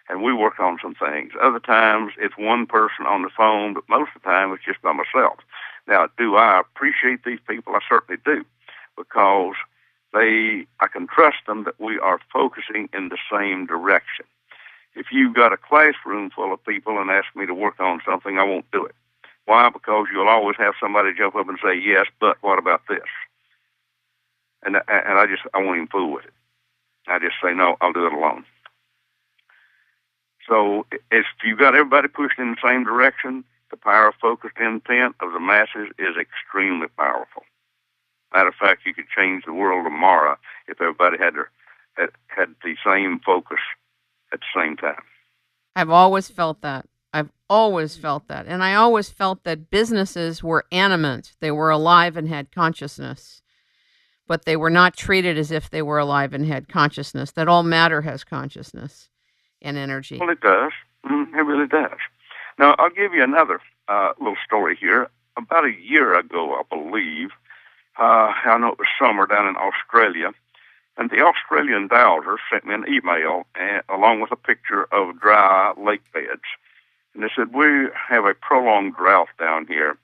and we work on some things. Other times it's one person on the phone, but most of the time it's just by myself. Now, do I appreciate these people? I certainly do, because I can trust them that we are focusing in the same direction. If you've got a classroom full of people and ask me to work on something, I won't do it. Why? Because you'll always have somebody jump up and say, yes, but what about this? And I won't even fool with it. I just say, no, I'll do it alone. So if you've got everybody pushing in the same direction, the power of focused intent of the masses is extremely powerful. Matter of fact, you could change the world tomorrow if everybody had the same focus at the same time. I've always felt that. And I always felt that businesses were animate. They were alive and had consciousness. But they were not treated as if they were alive and had consciousness, that all matter has consciousness and energy. Well, it does. It really does. Now, I'll give you another little story here. About a year ago, I believe, I know it was summer down in Australia, and the Australian Dowsers sent me an email along with a picture of dry lake beds. And they said, we have a prolonged drought down here.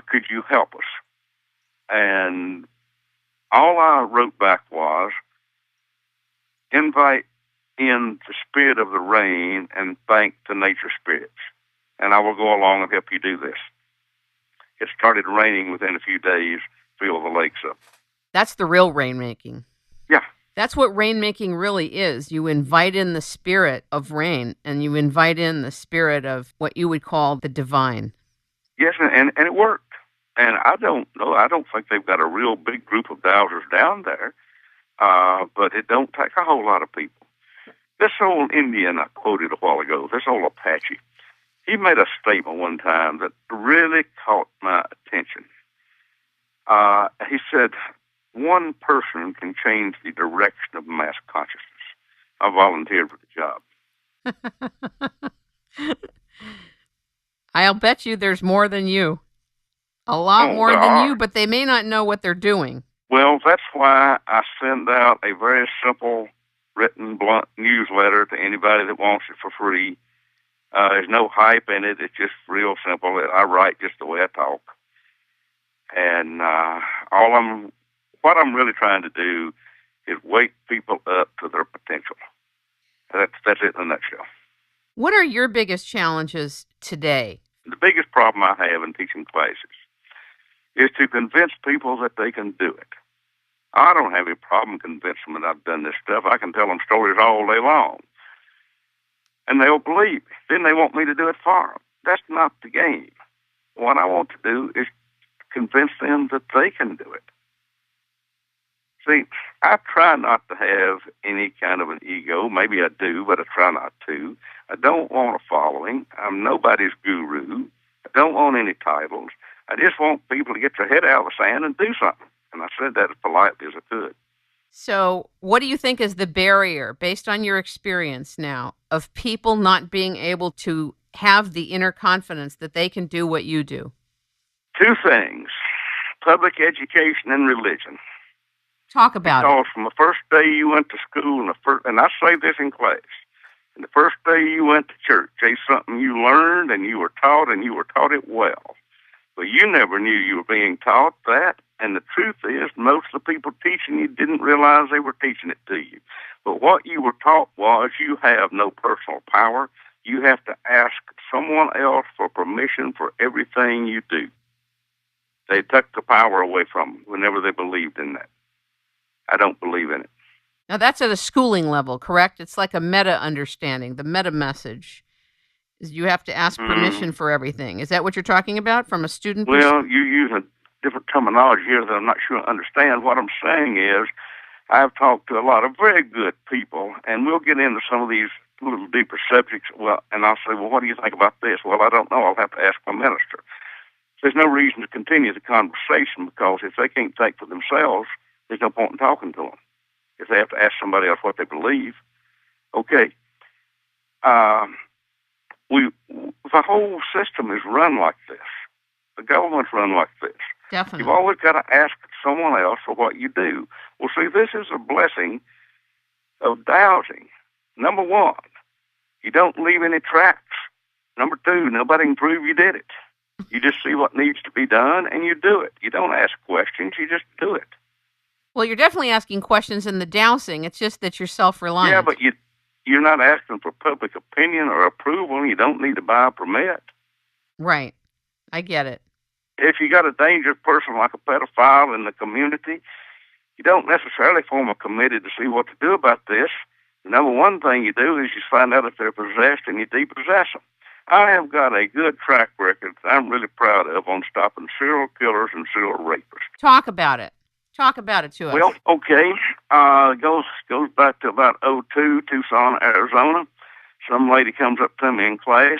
Could you help us? And all I wrote back was, invite in the spirit of the rain and thank the nature spirits, and I will go along and help you do this. It started raining within a few days, filled the lakes up. That's the real rainmaking. Yeah. That's what rainmaking really is. You invite in the spirit of rain, and you invite in the spirit of what you would call the divine. Yes, and it worked. And I don't know, I don't think they've got a real big group of dowsers down there, but it don't take a whole lot of people. This old Indian I quoted a while ago, this old Apache, he made a statement one time that really caught my attention. He said, one person can change the direction of mass consciousness. I volunteered for the job. I'll bet you there's more than you. A lot more than you, but they may not know what they're doing. Well, that's why I send out a very simple, written, blunt newsletter to anybody that wants it for free. There's no hype in it. It's just real simple. I write just the way I talk. And what I'm really trying to do is wake people up to their potential. That's it in a nutshell. What are your biggest challenges today? The biggest problem I have in teaching classes is to convince people that they can do it. I don't have any problem convincing them that I've done this stuff. I can tell them stories all day long. And they'll believe me. Then they want me to do it for them. That's not the game. What I want to do is convince them that they can do it. See, I try not to have any kind of an ego. Maybe I do, but I try not to. I don't want a following. I'm nobody's guru. I don't want any titles. I just want people to get their head out of the sand and do something. And I said that as politely as I could. So what do you think is the barrier, based on your experience now, of people not being able to have the inner confidence that they can do what you do? 2 things, public education and religion. Talk about it. Because from the first day you went to school, and I say this in class, and the first day you went to church, there's something you learned and you were taught it well. But you never knew you were being taught that And the truth is, most of the people teaching you didn't realize they were teaching it to you. But what you were taught was you have no personal power. You have to ask someone else for permission for everything you do. They took the power away from them whenever they believed in that. I don't believe in it. Now, that's at a schooling level, correct? It's like a meta understanding, the meta message. Is you have to ask permission for everything. Is that what you're talking about from a student perspective? Well, you use a different terminology here that I'm not sure I understand. What I'm saying is I've talked to a lot of very good people, and we'll get into some of these little deeper subjects. Well, and I'll say, well, what do you think about this? Well, I don't know. I'll have to ask my minister. There's no reason to continue the conversation, because if they can't think for themselves, there's no point in talking to them. If they have to ask somebody else what they believe, okay. The whole system is run like this. The government's run like this. Definitely. You've always got to ask someone else for what you do. Well, see, this is a blessing of dowsing. Number one, you don't leave any tracks. Number two, nobody can prove you did it. You just see what needs to be done, and you do it. You don't ask questions. You just do it. Well, you're definitely asking questions in the dowsing. It's just that you're self-reliant. Yeah, but you're not asking for public opinion or approval. You don't need to buy a permit. Right. I get it. If you got a dangerous person like a pedophile in the community, you don't necessarily form a committee to see what to do about this. The number one thing you do is you find out if they're possessed and you depossess them. I have got a good track record that I'm really proud of on stopping serial killers and serial rapists. Talk about it. Talk about it to us. Well, okay. Goes back to about '02, Tucson, Arizona. Some lady comes up to me in class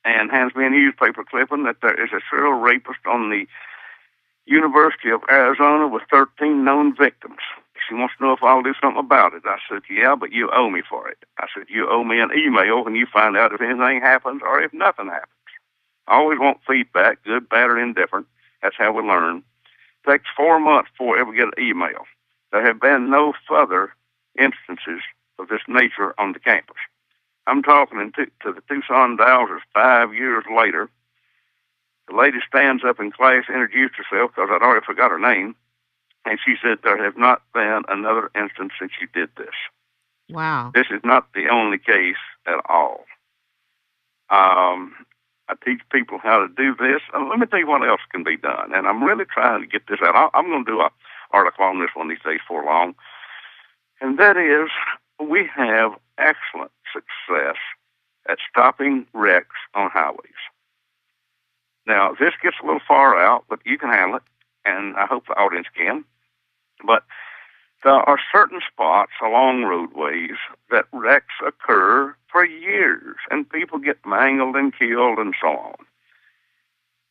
and hands me a newspaper clipping that there is a serial rapist on the University of Arizona with 13 known victims. She wants to know if I'll do something about it. I said, yeah, but you owe me for it. I said, you owe me an email when you find out if anything happens or if nothing happens. I always want feedback, good, bad, or indifferent. That's how we learn. It takes 4 months before I ever get an email. There have been no further instances of this nature on the campus. I'm talking to the Tucson Dowsers 5 years later. The lady stands up in class, introduced herself because I'd already forgot her name, and she said, there have not been another instance since you did this. Wow. This is not the only case at all. I teach people how to do this. Let me tell you what else can be done, and I'm really trying to get this out. I'm going to do an article on this one these days for long, and that is we have excellent success at stopping wrecks on highways. Now, this gets a little far out, but you can handle it, and I hope the audience can. But there are certain spots along roadways that wrecks occur for years, and people get mangled and killed and so on.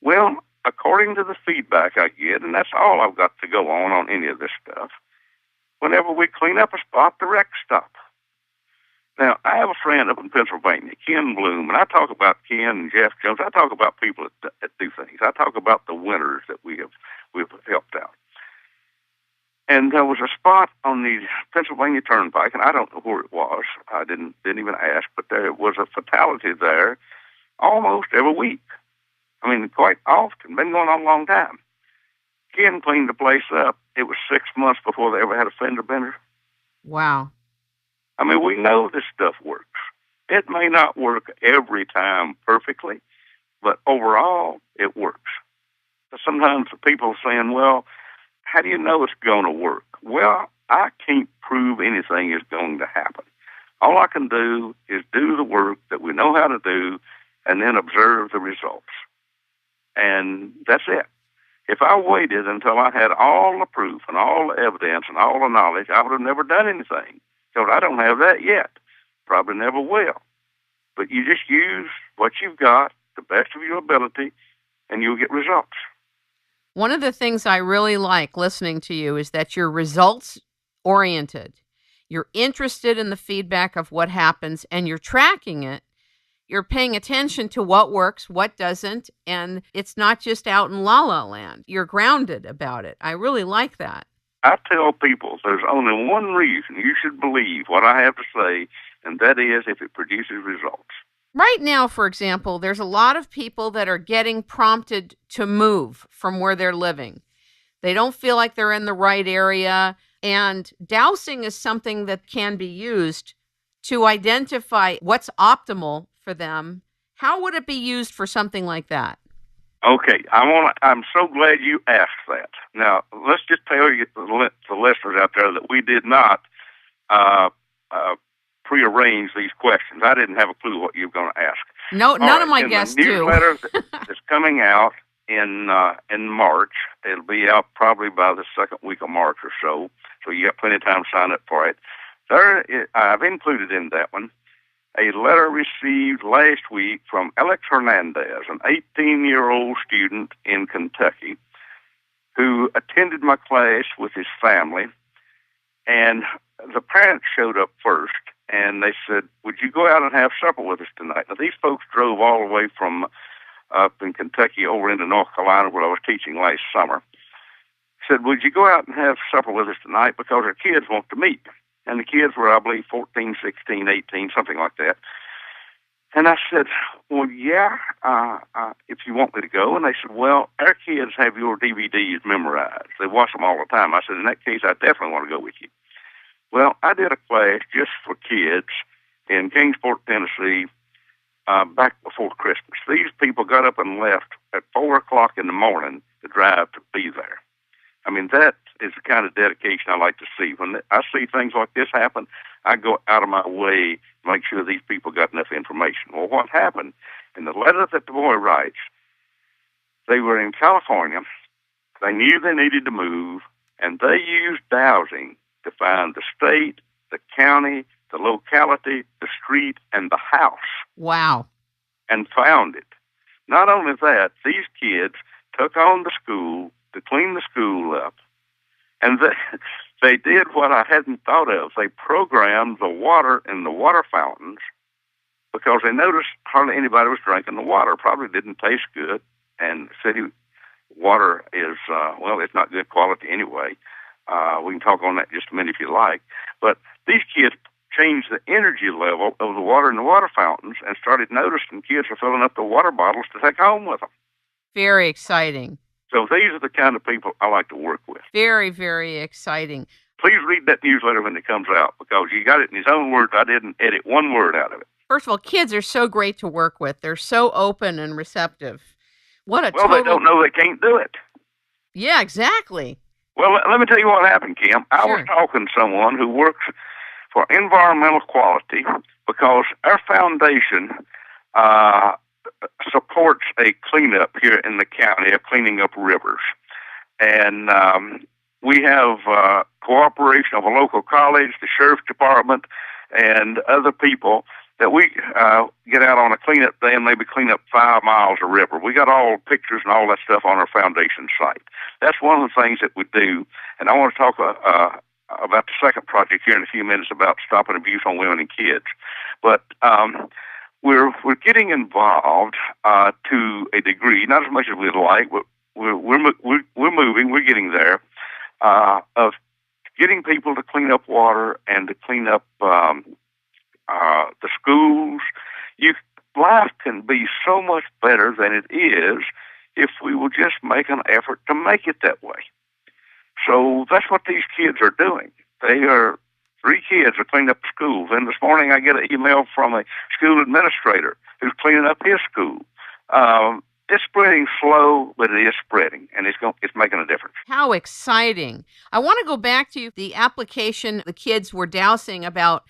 Well, according to the feedback I get, and that's all I've got to go on any of this stuff, whenever we clean up a spot, the wrecks stop. Now, I have a friend up in Pennsylvania, Ken Bloom, and I talk about Ken and Jeff Jones. I talk about people that do things. I talk about the winners that we've helped out. And there was a spot on the Pennsylvania Turnpike, and I don't know where it was. I didn't even ask, but there was a fatality there almost every week. I mean, quite often. Been going on a long time. Ken cleaned the place up. It was 6 months before they ever had a fender bender. Wow. I mean, we know this stuff works. It may not work every time perfectly, but overall, it works. Sometimes people are saying, well, how do you know it's going to work? Well, I can't prove anything is going to happen. All I can do is do the work that we know how to do and then observe the results. And that's it. If I waited until I had all the proof and all the evidence and all the knowledge, I would have never done anything. Because I don't have that yet. Probably never will. But you just use what you've got, the best of your ability, and you'll get results. One of the things I really like listening to you is that you're results-oriented. You're interested in the feedback of what happens, and you're tracking it. You're paying attention to what works, what doesn't, and it's not just out in la-la land. You're grounded about it. I really like that. I tell people there's only one reason you should believe what I have to say, and that is if it produces results. Right now, for example, there's a lot of people that are getting prompted to move from where they're living. They don't feel like they're in the right area. And dowsing is something that can be used to identify what's optimal for them. How would it be used for something like that? Okay, I'm so glad you asked that. Now, let's just tell you, the listeners out there, that we did not uh, prearrange these questions. I didn't have a clue what you were going to ask. No, none of my in guests the do. newsletter that's coming out in March, it'll be out probably by the second week of March or so. So you got plenty of time to sign up for it. I've included in that one a letter received last week from Alex Hernandez, an 18-year-old student in Kentucky, who attended my class with his family. And the parents showed up first, and they said, "Would you go out and have supper with us tonight?" Now, these folks drove all the way from up in Kentucky over into North Carolina, where I was teaching last summer. Said, "Would you go out and have supper with us tonight, because our kids want to meet?" And the kids were, I believe, 14, 16, 18, something like that. And I said, "Well, yeah, if you want me to go." And they said, "Well, our kids have your DVDs memorized. They watch them all the time." I said, "In that case, I definitely want to go with you." Well, I did a class just for kids in Kingsport, Tennessee, back before Christmas. These people got up and left at 4 o'clock in the morning to drive to be there. I mean, that is the kind of dedication I like to see. When I see things like this happen, I go out of my way to make sure these people got enough information. Well, what happened in the letter that the boy writes, they were in California, they knew they needed to move, and they used dowsing to find the state, the county, the locality, the street, and the house. Wow. And found it. Not only that, these kids took on the school to clean the school up. And they did what I hadn't thought of. They programmed the water in the water fountains, because they noticed hardly anybody was drinking the water. Probably didn't taste good. And city water is, it's not good quality anyway. We can talk on that in just a minute if you like. But these kids changed the energy level of the water in the water fountains and started noticing kids are filling up the water bottles to take home with them. Very exciting. So these are the kind of people I like to work with. Very, very exciting. Please read that newsletter when it comes out, because you got it in his own words. I didn't edit one word out of it. First of all, kids are so great to work with. They're so open and receptive. They don't know they can't do it. Yeah, exactly. Well, let me tell you what happened, Kim. I was talking to someone who works for environmental quality, because our foundation supports a cleanup here in the county of cleaning up rivers. And we have cooperation of a local college, the sheriff's department, and other people that we get out on a cleanup day and maybe clean up 5 miles of river. We got all pictures and all that stuff on our foundation site. That's one of the things that we do. And I want to talk about the second project here in a few minutes, about stopping abuse on women and kids. But we're getting involved to a degree, not as much as we'd like, but we're moving. We're getting there, of getting people to clean up water and to clean up the schools. Life can be so much better than it is if we will just make an effort to make it that way. So that's what these kids are doing. 3 kids are cleaning up schools. And this morning I get an email from a school administrator who's cleaning up his school. It's spreading slow, but it is spreading, and it's making a difference. How exciting. I want to go back to the application the kids were dowsing about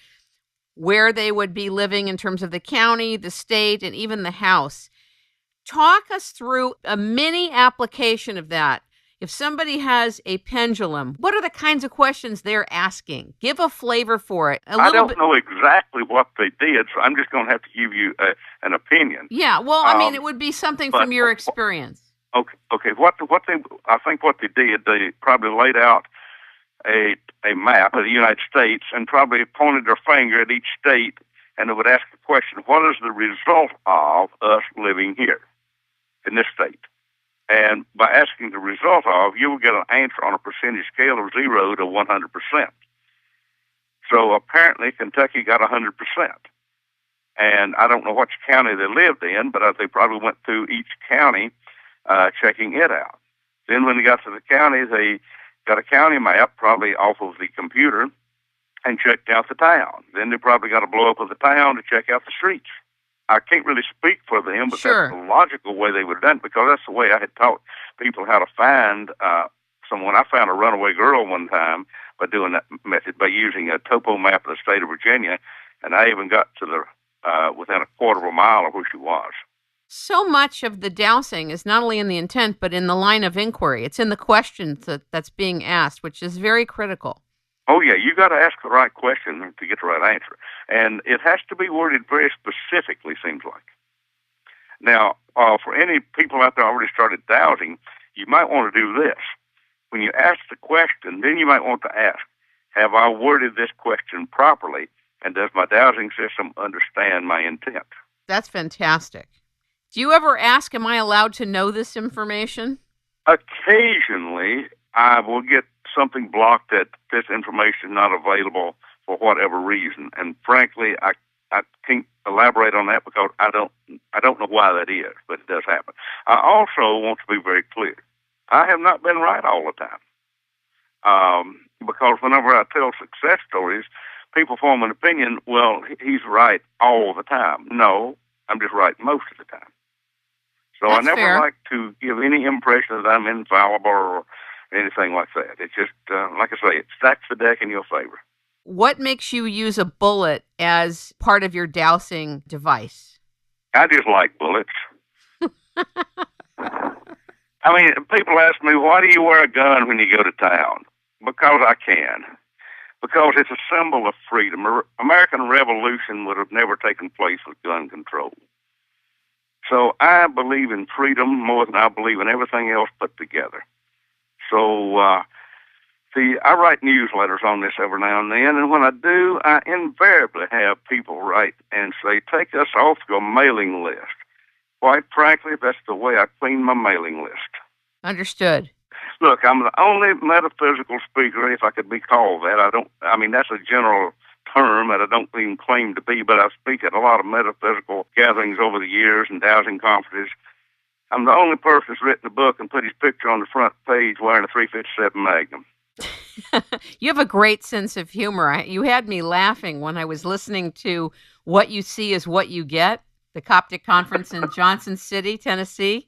where they would be living in terms of the county, the state, and even the house. Talk us through a mini application of that. If somebody has a pendulum, what are the kinds of questions they're asking? Give a flavor for it. I don't know exactly what they did, so I'm just going to have to give you an opinion. Yeah, well, I mean, it would be something from your experience. Okay. I think what they did, they probably laid out a map of the United States and probably pointed their finger at each state, and it would ask the question, what is the result of us living here in this state? And by asking the result of, you will get an answer on a percentage scale of 0 to 100%. So apparently Kentucky got 100%. And I don't know which county they lived in, but they probably went through each county checking it out. Then when they got to the county, they got a county map, probably off of the computer, and checked out the town. Then they probably got a blow-up of the town to check out the streets. I can't really speak for them, but Sure. that's the logical way they would have done it, because that's the way I had taught people how to find someone. I found a runaway girl one time by doing that method, by using a topo map of the state of Virginia, and I even got to the within a quarter of a mile of where she was. So much of the dowsing is not only in the intent, but in the line of inquiry. It's in the questions that's being asked, which is very critical. Oh, yeah, you got to ask the right question to get the right answer. And it has to be worded very specifically, seems like. Now, for any people out there already started dowsing, you might want to do this. When you ask the question, then you might want to ask, have I worded this question properly, and does my dowsing system understand my intent? That's fantastic. Do you ever ask, am I allowed to know this information? Occasionally, I will get something blocked that this information is not available for whatever reason. And frankly, I can't elaborate on that because I don't know why that is, but it does happen. I also want to be very clear. I have not been right all the time. Because whenever I tell success stories, people form an opinion, well, he's right all the time. No, I'm just right most of the time. So That's I never fair. like to give any impression that I'm infallible or anything like that. It's just, like I say, it stacks the deck in your favor. What makes you use a bullet as part of your dowsing device? I just like bullets. I mean, people ask me, why do you wear a gun when you go to town? Because I can. Because it's a symbol of freedom. American Revolution would have never taken place with gun control. So I believe in freedom more than I believe in everything else put together. So, I write newsletters on this every now and then, and when I do, I invariably have people write and say, take us off your mailing list. Quite frankly, that's the way I clean my mailing list. Understood. Look, I'm the only metaphysical speaker, if I could be called that. That's a general term that I don't even claim to be, but I speak at a lot of metaphysical gatherings over the years and dowsing conferences. I'm the only person that's written a book and put his picture on the front page wearing a .357 Magnum. You have a great sense of humor. You had me laughing when I was listening to What You See Is What You Get, the Coptic Conference in Johnson City, Tennessee.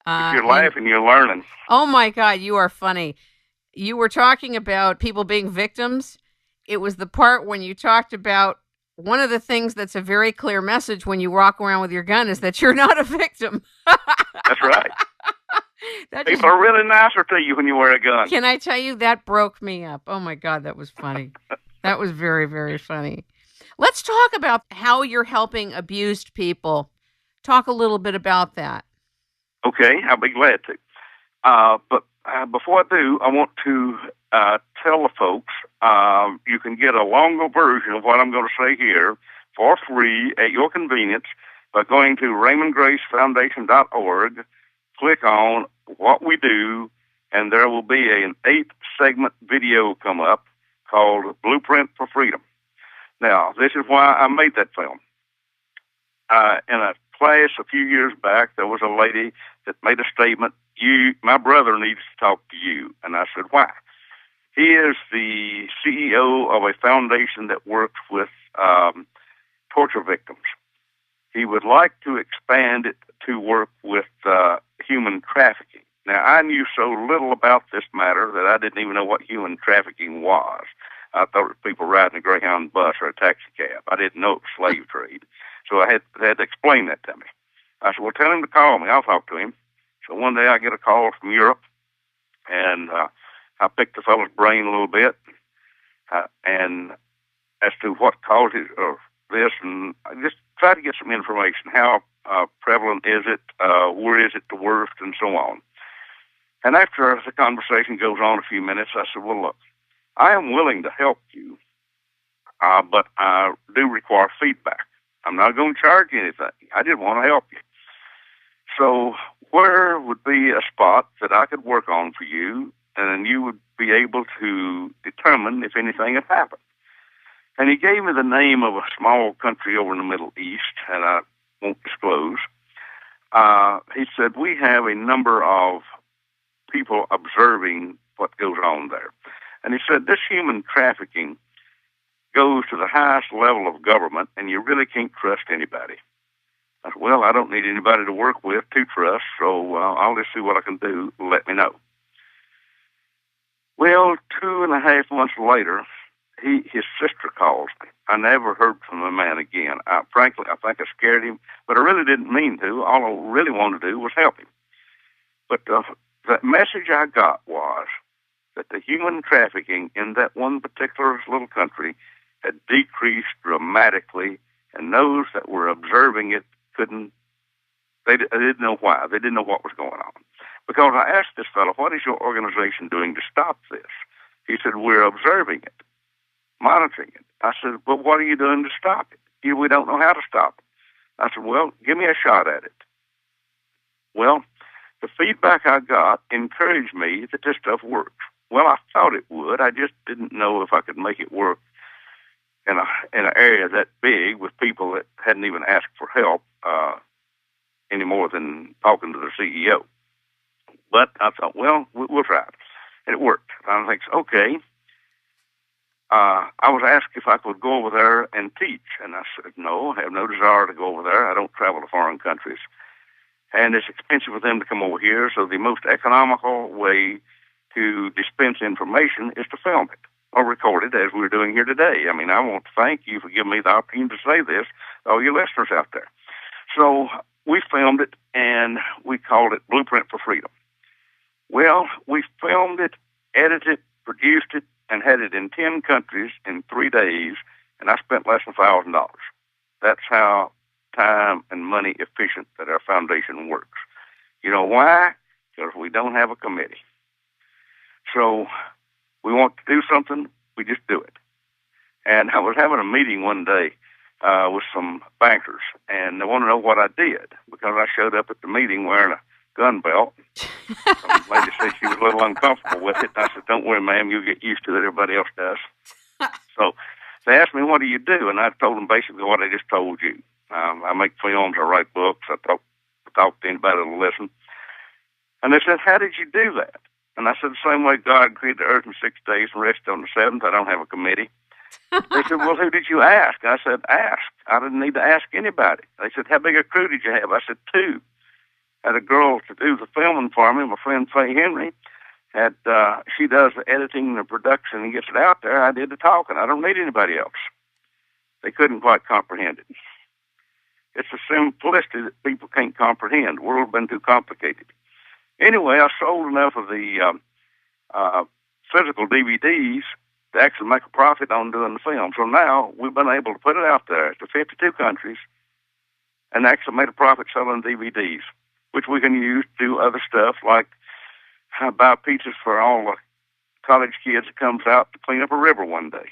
If you're laughing, you're learning. Oh, my God, you are funny. You were talking about people being victims. It was the part when you talked about one of the things that's a very clear message when you walk around with your gun is that you're not a victim. That's right. People are really nicer to you when you wear a gun. Can I tell you, that broke me up. Oh, my God, that was funny. That was very, very funny. Let's talk about how you're helping abused people. Talk a little bit about that. Okay, I'll be glad to. But before I do, I want to tell the folks you can get a longer version of what I'm going to say here for free at your convenience by going to RaymondGraceFoundation.org, click on What We Do, and there will be an 8-segment video come up called Blueprint for Freedom. Now, this is why I made that film. In a class a few years back, there was a lady that made a statement, my brother needs to talk to you. And I said, why? He is the CEO of a foundation that works with torture victims. He would like to expand it to work with human trafficking. Now, I knew so little about this matter that I didn't even know what human trafficking was. I thought it was people riding a Greyhound bus or a taxi cab. I didn't know it was slave trade. So I had to explain that to me. I said, well, tell him to call me. I'll talk to him. So one day I get a call from Europe, and I picked the fellow's brain a little bit, and as to what causes this, and I just try to get some information. How prevalent is it? Where is it the worst? And so on. And after the conversation goes on a few minutes, I said, well, look, I am willing to help you, but I do require feedback. I'm not going to charge you anything. I just want to help you. So where would be a spot that I could work on for you, and you would be able to determine if anything had happened? And he gave me the name of a small country over in the Middle East, and I won't disclose. He said, we have a number of people observing what goes on there. And he said, this human trafficking goes to the highest level of government, and you really can't trust anybody. I said, well, I don't need anybody to work with to trust, so I'll just see what I can do. Let me know. Well, 2.5 months later, his sister calls me. I never heard from the man again. Frankly, I think I scared him, but I really didn't mean to. All I really wanted to do was help him. But the message I got was that the human trafficking in that one particular little country had decreased dramatically, and those that were observing it they didn't know why. They didn't know what was going on. Because I asked this fellow, what is your organization doing to stop this? He said, we're observing it, monitoring it. I said, but what are you doing to stop it? We don't know how to stop it. I said, well, give me a shot at it. Well, the feedback I got encouraged me that this stuff works. Well, I thought it would. I just didn't know if I could make it work in an area that big with people that hadn't even asked for help any more than talking to the CEO. But I thought, well, we'll try it. And it worked. I think, okay. I was asked if I could go over there and teach. And I said, no, I have no desire to go over there. I don't travel to foreign countries. And it's expensive for them to come over here, so the most economical way to dispense information is to film it or record it, as we're doing here today. I mean, I want to thank you for giving me the opportunity to say this to all your listeners out there. So we filmed it, and we called it Blueprint for Freedom. Well, we filmed it, edited it, produced it, and had it in 10 countries in 3 days, and I spent less than $1,000. That's how time and money efficient that our foundation works. You know why? Because we don't have a committee. So we want to do something, we just do it. And I was having a meeting one day with some bankers, and they want to know what I did, because I showed up at the meeting wearing a gun belt. Some lady said she was a little uncomfortable with it. I said, don't worry, ma'am, you'll get used to it. Everybody else does. So they asked me, what do you do? And I told them basically what I just told you. I make films, I write books, I talk to anybody that'll listen. And they said, how did you do that? And I said, the same way God created the earth in 6 days and rested on the seventh. I don't have a committee. They said, well, who did you ask? I said, ask. I didn't need to ask anybody. They said, how big a crew did you have? I said, 2. Had a girl to do the filming for me, my friend Faye Henry. She does the editing and the production and gets it out there. I did the talking. I don't need anybody else. They couldn't quite comprehend it. It's a simplicity that people can't comprehend. The world's been too complicated. Anyway, I sold enough of the physical DVDs to actually make a profit on doing the film. So now we've been able to put it out there to 52 countries and actually made a profit selling DVDs, which we can use to do other stuff like buy pizzas for all the college kids that comes out to clean up a river one day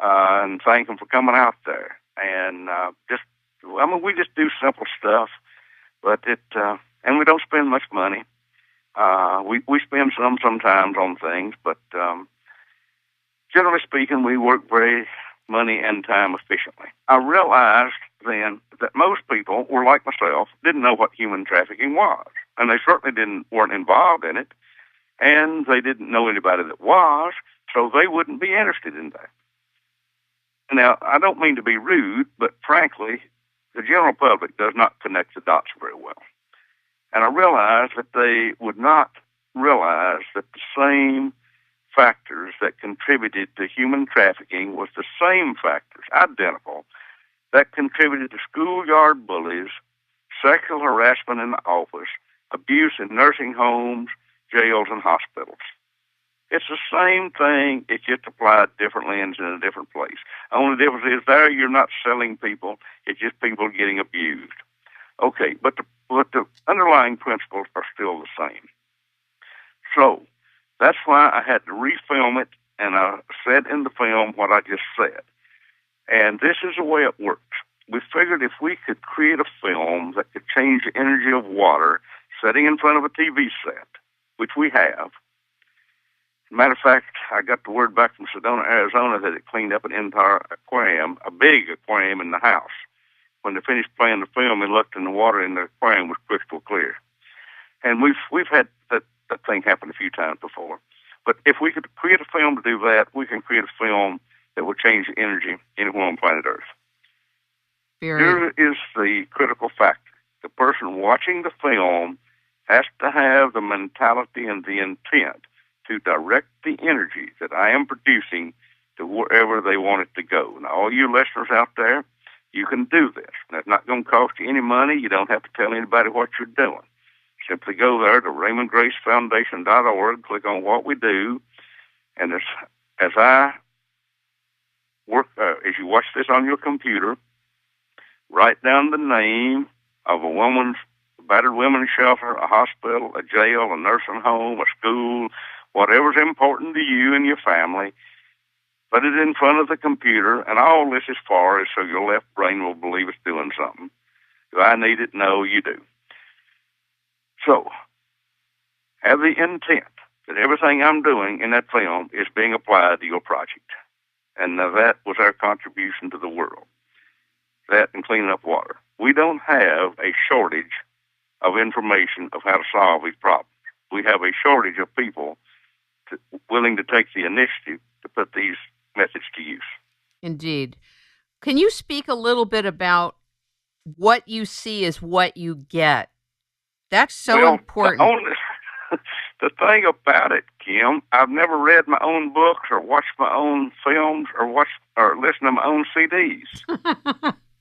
and thank them for coming out there. And we just do simple stuff, but and we don't spend much money. We spend sometimes on things, but generally speaking, we work very money and time efficiently. I realized then that most people were like myself, didn't know what human trafficking was, and they certainly weren't involved in it, and they didn't know anybody that was, so they wouldn't be interested in that. Now, I don't mean to be rude, but frankly, the general public does not connect the dots very well. And I realized that they would not realize that the same factors that contributed to human trafficking was the same factors, identical, that contributed to schoolyard bullies, sexual harassment in the office, abuse in nursing homes, jails, and hospitals. It's the same thing, it's just applied differently and in a different place. The only difference is there you're not selling people, it's just people getting abused. Okay, but the underlying principles are still the same. So that's why I had to refilm it, and I said in the film what I just said. And this is the way it works. We figured if we could create a film that could change the energy of water sitting in front of a TV set, which we have. Matter of fact, I got the word back from Sedona, Arizona, that it cleaned up an entire aquarium, a big aquarium in the house. When they finished playing the film and looked in the water in the aquarium was crystal clear. And we've had that thing happened a few times before. But if we could create a film to do that, we can create a film that will change the energy anywhere on planet Earth. Here is the critical factor. The person watching the film has to have the mentality and the intent to direct the energy that I am producing to wherever they want it to go. Now, all you listeners out there, you can do this. And it's not going to cost you any money. You don't have to tell anybody what you're doing. Simply go there to RaymondGraceFoundation.org, click on what we do, and as I work, as you watch this on your computer, write down the name of a battered women's shelter, a hospital, a jail, a nursing home, a school, whatever's important to you and your family. Put it in front of the computer, and all this is for is so your left brain will believe it's doing something. Do I need it? No, you do. So, have the intent that everything I'm doing in that film is being applied to your project. And that was our contribution to the world. That and cleaning up water. We don't have a shortage of information of how to solve these problems. We have a shortage of people willing to take the initiative to put these methods to use. Indeed. Can you speak a little bit about what you see is what you get? That's so important. The thing about it, Kim, I've never read my own books or watched my own films or listened to my own CDs.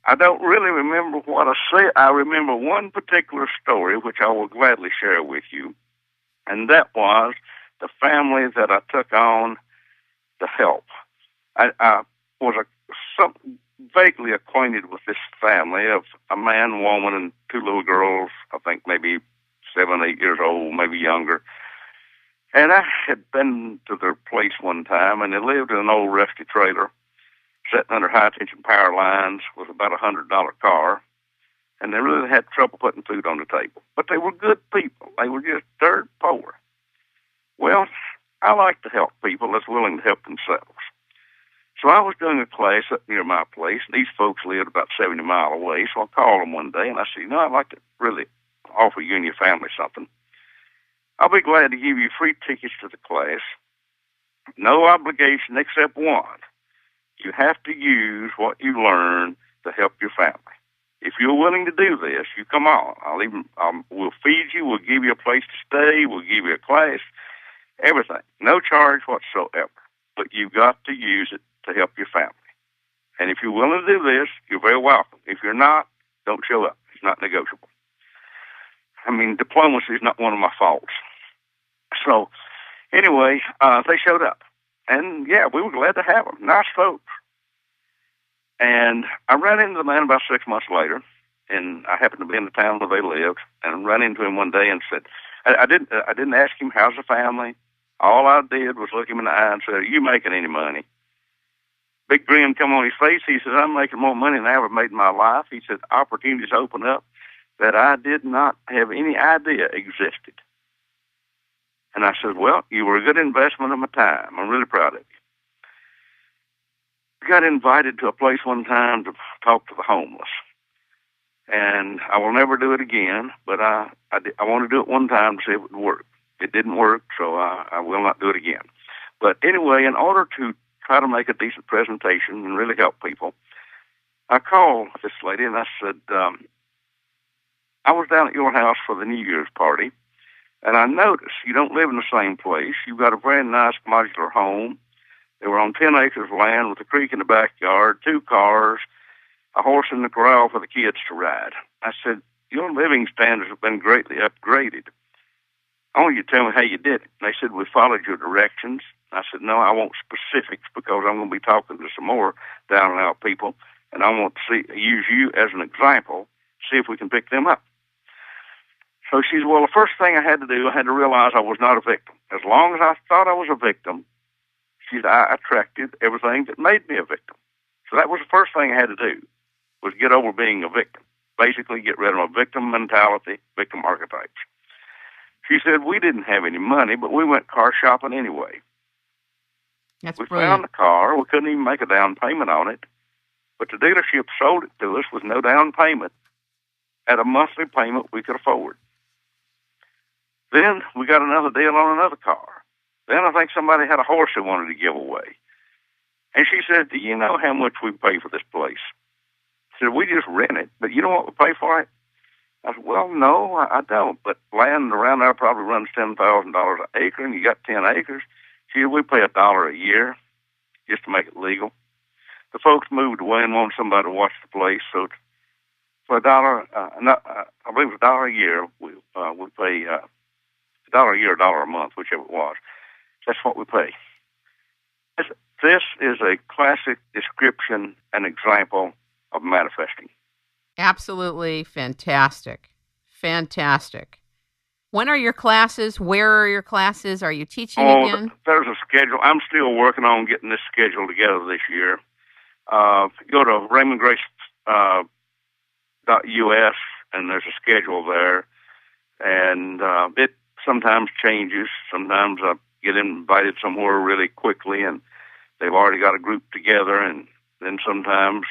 I don't really remember what I said. I remember one particular story, which I will gladly share with you, and that was the family that I took on to help. I was vaguely acquainted with this family of a man, woman, and two little girls, I think maybe 7, 8 years old, maybe younger. And I had been to their place one time, and they lived in an old rusty trailer, sitting under high-tension power lines with about $100 car, and they really had trouble putting food on the table. But they were good people. They were just dirt poor. Well, I like to help people that's willing to help themselves. So I was doing a class up near my place. These folks lived about 70 miles away, so I called them one day, and I said, I'd like to really offer you and your family something. I'll be glad to give you free tickets to the class. No obligation except one. You have to use what you learn to help your family. If you're willing to do this, you come on. We'll feed you. We'll give you a place to stay. We'll give you a class. Everything. No charge whatsoever. But you've got to use it to help your family. And if you're willing to do this, you're very welcome. If you're not, don't show up. It's not negotiable. I mean, diplomacy is not one of my faults. So, anyway, they showed up. And, yeah, we were glad to have them. Nice folks. And I ran into the man about 6 months later, and I happened to be in the town where they lived, and ran into him one day and said, I didn't ask him, how's the family? All I did was look him in the eye and say, are you making any money? Big grin come on his face. He said, I'm making more money than I ever made in my life. He said, opportunities open up that I did not have any idea existed. And I said, well, you were a good investment of my time. I'm really proud of you. I got invited to a place one time to talk to the homeless. And I will never do it again, but I want to do it one time to see if it would work. It didn't work, so I will not do it again. But anyway, in order to try to make a decent presentation and really help people, I called this lady and I said, I was down at your house for the New Year's party, and I noticed you don't live in the same place. You've got a very nice modular home. They were on 10 acres of land with a creek in the backyard, 2 cars, a horse in the corral for the kids to ride. I said, your living standards have been greatly upgraded. I want you to tell me how you did it. And they said, we followed your directions. I said, no, I want specifics because I'm going to be talking to some more down and out people, and I want to use you as an example, see if we can pick them up. So she said, well, the first thing I had to do, I had to realize I was not a victim. As long as I thought I was a victim, she said, I attracted everything that made me a victim. So that was the first thing I had to do, was get over being a victim. Basically get rid of a victim mentality, victim archetypes. She said, we didn't have any money, but we went car shopping anyway. That's we brilliant. Found the car. We couldn't even make a down payment on it. But the dealership sold it to us with no down payment at a monthly payment we could afford. Then we got another deal on another car. Then I think somebody had a horse they wanted to give away. And she said, do you know how much we pay for this place? I said, we just rent it, but you know what we pay for it? I said, well, no, I don't. But land around there probably runs $10,000 an acre, and you got 10 acres. She said, we pay $1 a year just to make it legal. The folks moved away and wanted somebody to watch the place, so for $1, I believe it's $1 a year, we pay $1 a year, $1 a month, whichever it was. That's what we pay. This is a classic description and example of manifesting. Absolutely fantastic. Fantastic. When are your classes? Where are your classes? Are you teaching again? There's a schedule. I'm still working on getting this schedule together this year. Go to Raymon Grace .us, and there's a schedule there. And it sometimes changes. Sometimes I get invited somewhere really quickly, and they've already got a group together. And then sometimes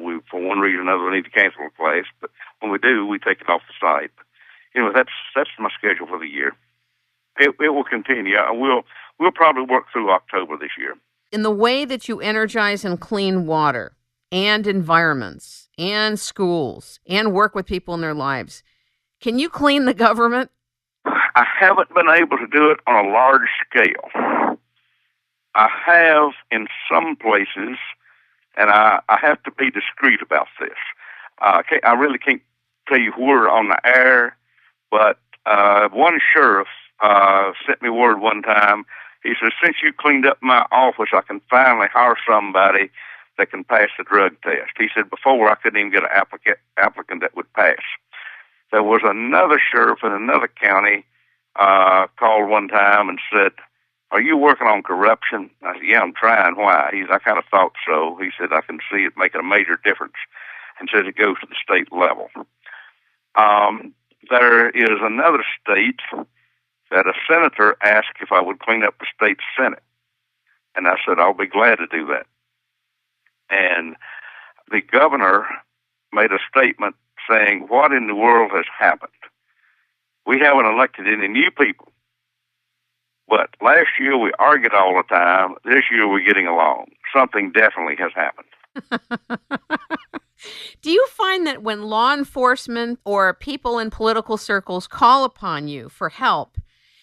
we, for one reason or another, need to cancel a class. But when we do, we take it off the site. Anyway, that's my schedule for the year. It will continue. We'll probably work through October this year. In the way that you energize and clean water and environments and schools and work with people in their lives, can you clean the government? I haven't been able to do it on a large scale. I have in some places, and I have to be discreet about this. I really can't tell you where on the air, but one sheriff sent me word one time. He said, since you cleaned up my office, I can finally hire somebody that can pass the drug test. He said, before I couldn't even get an applicant that would pass. There was another sheriff in another county called one time and said, are you working on corruption? I said, yeah, I'm trying. Why? He said, I kind of thought so. He said, I can see it making a major difference. And says it goes to the state level. There is another state that a senator asked if I would clean up the state senate. And I said, I'll be glad to do that. And the governor made a statement saying, what in the world has happened? We haven't elected any new people. But last year we argued all the time. This year we're getting along. Something definitely has happened. Do you find that when law enforcement or people in political circles call upon you for help,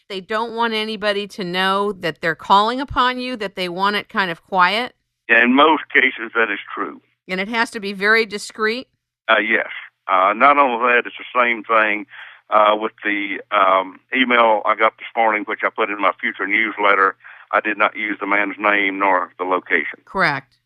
they don't want anybody to know that they're calling upon you, that they want it kind of quiet? Yeah, in most cases that is true. And it has to be very discreet? Yes. Not only that, it's the same thing with the email I got this morning, which I put in my future newsletter. I did not use the man's name nor the location. Correct.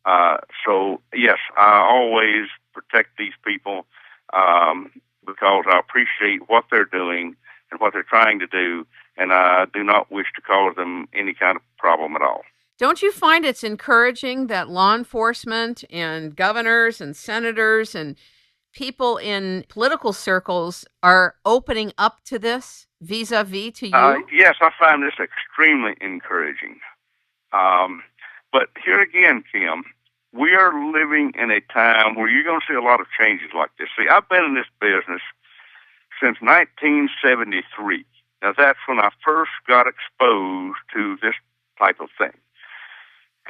So, yes, I always protect these people because I appreciate what they're doing and what they're trying to do, and I do not wish to cause them any kind of problem at all. Don't you find it's encouraging that law enforcement and governors and senators and people in political circles are opening up to this vis-a-vis to you? Yes, I find this extremely encouraging. But here again, Kim, we are living in a time where you're going to see a lot of changes like this. See, I've been in this business since 1973. Now, that's when I first got exposed to this type of thing.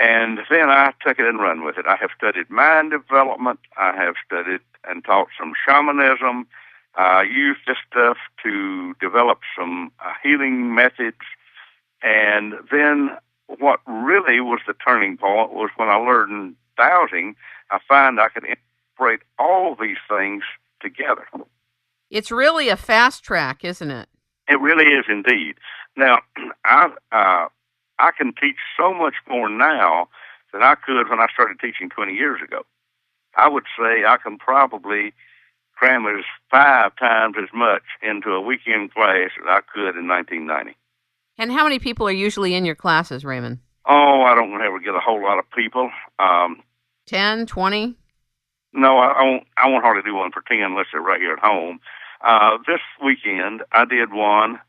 And then I took it and run with it. I have studied mind development. I have studied and taught some shamanism. I used this stuff to develop some healing methods. And then what really was the turning point was when I learned dowsing. I found I could incorporate all these things together. It's really a fast track, isn't it? It really is indeed. Now, I can teach so much more now than I could when I started teaching 20 years ago. I would say I can probably cram as 5 times as much into a weekend class as I could in 1990. And how many people are usually in your classes, Raymond? Oh, I don't ever get a whole lot of people. 10, 20? No, I won't hardly do one for 10 unless they're right here at home. This weekend, I did one,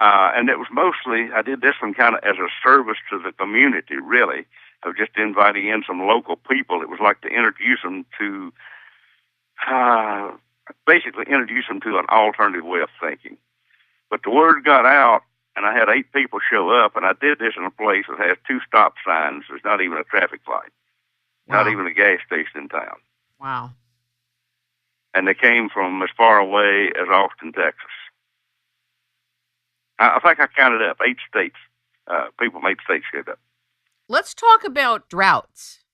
and it was mostly, I did this one kind of as a service to the community, really, of just inviting in some local people. It was like to introduce them to, basically introduce them to an alternative way of thinking. the word got out, and I had 8 people show up, and I did this in a place that has 2 stop signs. There's not even a traffic light, not even a gas station in town. Wow. And they came from as far away as Austin, Texas. I think I counted up 8 states. People from 8 states showed up. Let's talk about droughts.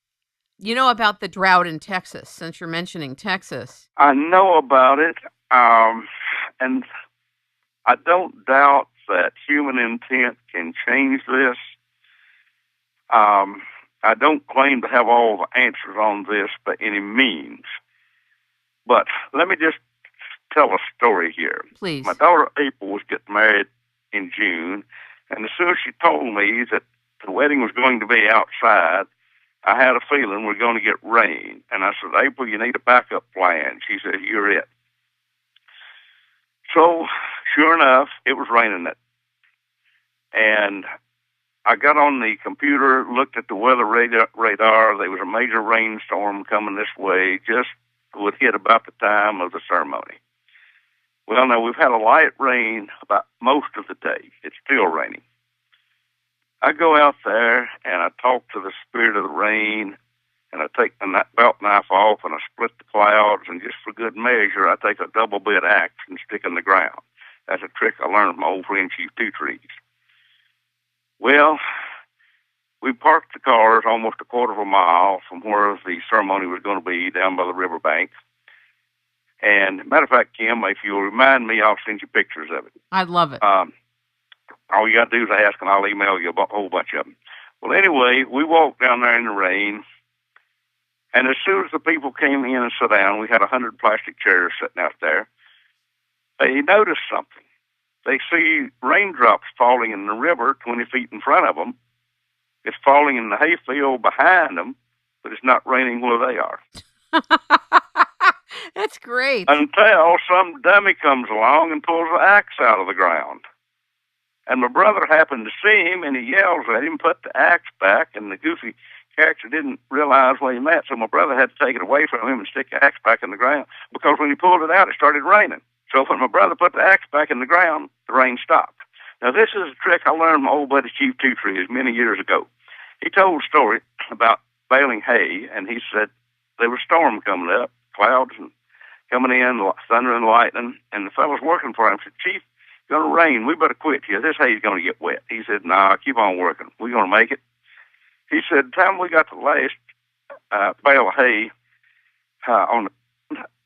You know about the drought in Texas, since you're mentioning Texas. I know about it, and I don't doubt that human intent can change this. I don't claim to have all the answers on this by any means. But let me just tell a story here. Please. My daughter April was getting married in June, and as soon as she told me that the wedding was going to be outside, I had a feeling we're going to get rain. And I said, April, you need a backup plan. She said, you're it. So, sure enough, it was raining that. And I got on the computer, looked at the weather radar. There was a major rainstorm coming this way, just would hit about the time of the ceremony. Well, now, we've had a light rain about most of the day. It's still raining. I go out there, and I talk to the spirit of the rain, and I take the belt knife off, and I split the clouds, and just for good measure, I take a double bit axe and stick in the ground. That's a trick I learned from my old friend Chief Two Trees. Well, we parked the cars almost a quarter of a mile from where the ceremony was going to be, down by the riverbank. And, matter of fact, Kim, if you'll remind me, I'll send you pictures of it. I'd love it. All you got to do is ask, and I'll email you a whole bunch of them. Well, anyway, we walked down there in the rain, and as soon as the people came in and sat down, we had 100 plastic chairs sitting out there, they noticed something. They see raindrops falling in the river 20 feet in front of them. It's falling in the hayfield behind them, but it's not raining where they are. That's great. Until some dummy comes along and pulls the axe out of the ground. And my brother happened to see him, and he yells at him, put the axe back, and the goofy character didn't realize where he met, so my brother had to take it away from him and stick the axe back in the ground, because when he pulled it out, it started raining. So when my brother put the axe back in the ground, the rain stopped. Now, this is a trick I learned from my old buddy Chief Two Trees many years ago. He told a story about baling hay, and he said there was a storm coming up, clouds and coming in, thunder and lightning, and the fellows working for him said, Chief, it's going to rain. We better quit here. This hay's going to get wet. He said, nah, keep on working. We're going to make it. He said, the time we got the last bale of hay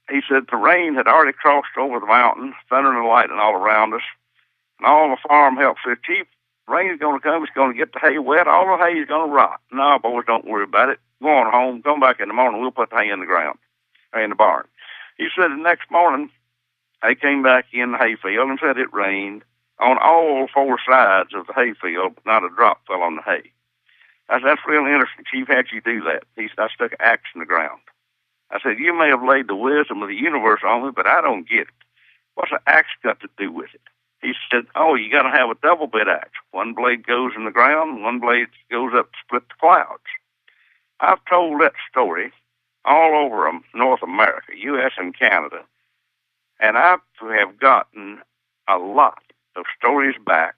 he said the rain had already crossed over the mountain, thunder and lightning all around us, and all the farm help said, Chief, rain is going to come. It's going to get the hay wet. All the hay is going to rot. No, boys, don't worry about it. Go on home. Come back in the morning. We'll put the hay in the ground, or in the barn. He said the next morning, they came back in the hayfield and said it rained on all 4 sides of the hayfield, but not a drop fell on the hay. I said, that's really interesting, Chief. How'd you do that? He said, I stuck an axe in the ground. I said, you may have laid the wisdom of the universe on me, but I don't get it. What's an axe got to do with it? He said, oh, you got to have a double bit axe. One blade goes in the ground, one blade goes up to split the clouds. I've told that story all over North America, U.S. and Canada, and I have gotten a lot of stories back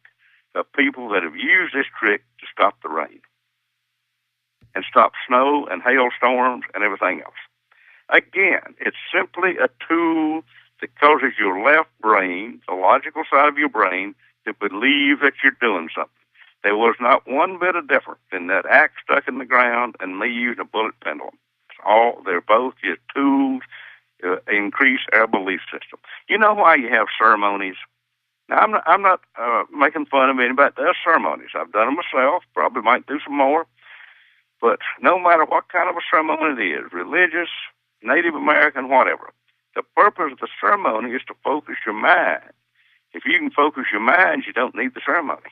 of people that have used this trick to stop the rain and stop snow and hailstorms and everything else. Again, it's simply a tool that causes your left brain, the logical side of your brain, to believe that you're doing something. There was not one bit of difference in that axe stuck in the ground and me using a bullet pendulum. They're both just tools to increase our belief system. You know why you have ceremonies? Now, I'm not making fun of anybody that does ceremonies. I've done them myself, probably might do some more. But no matter what kind of a ceremony it is, religious, Native American, whatever, the purpose of the ceremony is to focus your mind. If you can focus your mind, you don't need the ceremony.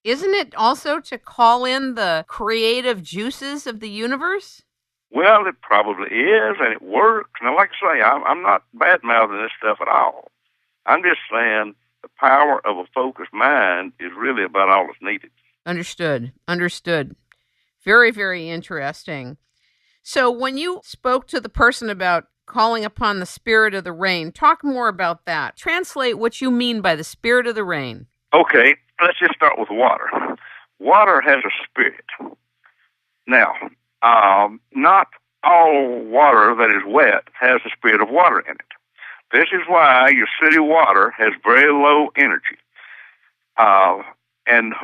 Isn't it also to call in the creative juices of the universe? Well, it probably is, and it works. Now, like I say, I'm not bad-mouthing this stuff at all. I'm just saying the power of a focused mind is really about all that's needed. Understood. Very, very interesting. So when you spoke to the person about calling upon the spirit of the rain. Talk more about that. Translate what you mean by the spirit of the rain. Okay, let's just start with water. Water has a spirit. Now, not all water that is wet has the spirit of water in it. This is why your city water has very low energy. And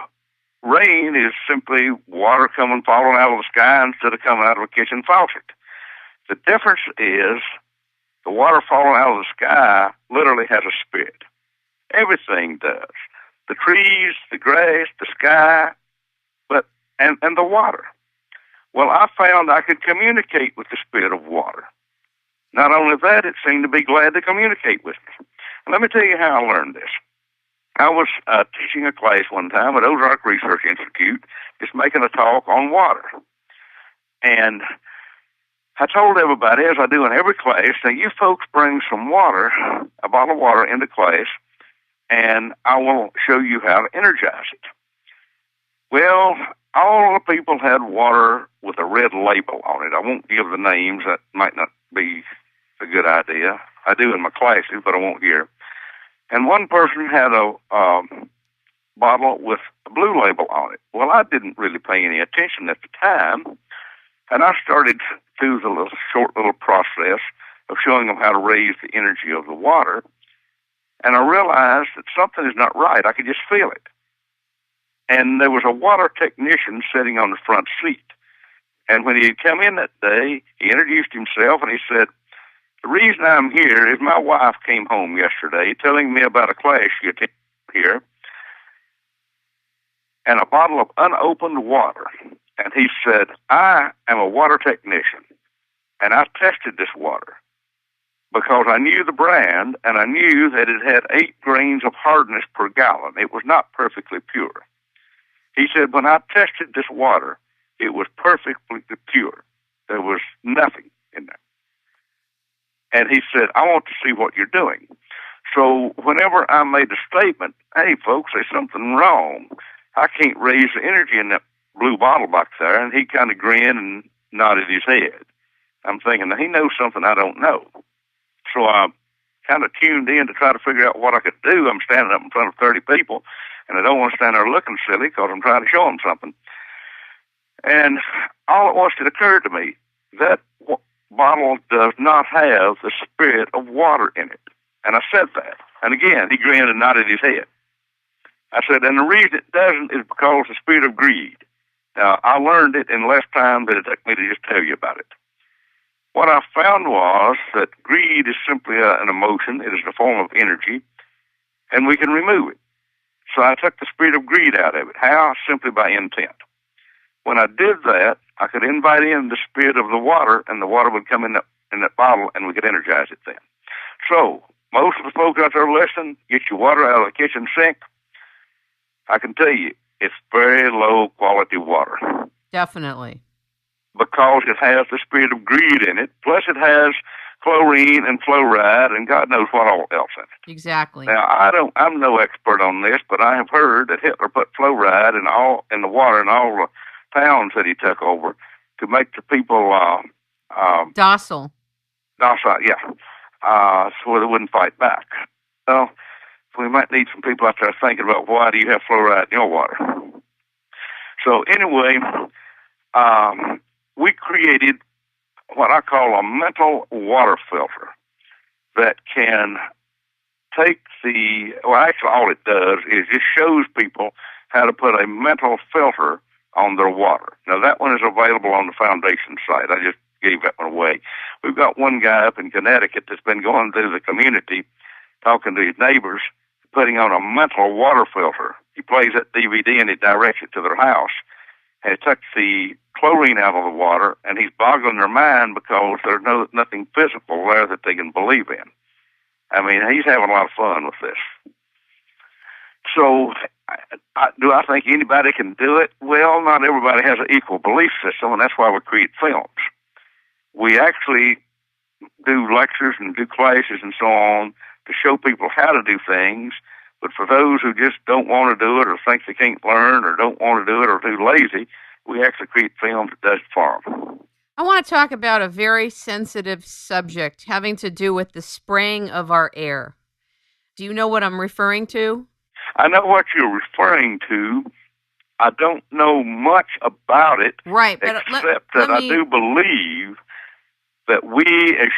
rain is simply water coming falling out of the sky instead of coming out of a kitchen faucet. The difference is the water falling out of the sky literally has a spirit. Everything does. The trees, the grass, the sky, and the water. Well, I found I could communicate with the spirit of water. Not only that, it seemed to be glad to communicate with me. And let me tell you how I learned this. I was teaching a class one time at Ozark Research Institute, just making a talk on water. And I told everybody, as I do in every class, that you folks bring some water, a bottle of water, into class, and I will show you how to energize it. Well, all the people had water with a red label on it. I won't give the names. That might not be a good idea. I do in my classes, but I won't here. And one person had a bottle with a blue label on it. Well, I didn't really pay any attention at the time, and I started through the short little process of showing them how to raise the energy of the water, and I realized that something is not right. I could just feel it. And there was a water technician sitting on the front seat. And when he had come in that day, he introduced himself and he said, "The reason I'm here is my wife came home yesterday telling me about a class she attended here and a bottle of unopened water." And he said, "I am a water technician, and I tested this water because I knew the brand and I knew that it had 8 grains of hardness per gallon. It was not perfectly pure." He said, "When I tested this water, it was perfectly pure. There was nothing in there." And he said, "I want to see what you're doing." So whenever I made a statement, "Hey, folks, there's something wrong. I can't raise the energy in that blue bottle back there," and he kind of grinned and nodded his head. I'm thinking, now he knows something I don't know. So I kind of tuned in to try to figure out what I could do. I'm standing up in front of 30 people, and I don't want to stand there looking silly because I'm trying to show them something. And all at once it occurred to me, that bottle does not have the spirit of water in it. And I said that. And again, he grinned and nodded his head. I said, and the reason it doesn't is because of the spirit of greed. Now, I learned it in less time than it took me to just tell you about it. What I found was that greed is simply an emotion. It is a form of energy, and we can remove it. So I took the spirit of greed out of it. How? Simply by intent. When I did that, I could invite in the spirit of the water, and the water would come in that bottle, and we could energize it then. So, most of the folks out there listening, get your water out of the kitchen sink. I can tell you, it's very low quality water. Definitely. Because it has the spirit of greed in it, plus it has chlorine and fluoride and God knows what all else in it. Exactly. Now, I'm no expert on this, but I have heard that Hitler put fluoride in the water in all the towns that he took over to make the people docile. Docile, yeah. So they wouldn't fight back. Well, we might need some people out there thinking about why do you have fluoride in your water. So anyway, we created what I call a mental water filter that can take actually all it does is just shows people how to put a mental filter on their water. Now that one is available on the foundation site. I just gave that one away. We've got one guy up in Connecticut that's been going through the community, talking to his neighbors, putting on a mental water filter. He plays that DVD and he directs it to their house. And it took the chlorine out of the water, and he's boggling their mind because there's nothing physical there that they can believe in. I mean, he's having a lot of fun with this. So, do I think anybody can do it? Well, not everybody has an equal belief system, and that's why we create films. We actually do lectures and do classes and so on to show people how to do things, but for those who just don't want to do it or think they can't learn or don't want to do it or are too lazy, we actually create films that does it for them. I want to talk about a very sensitive subject having to do with the spraying of our air. Do you know what I'm referring to? I know what you're referring to. I don't know much about it, Right, but except that I do believe that we as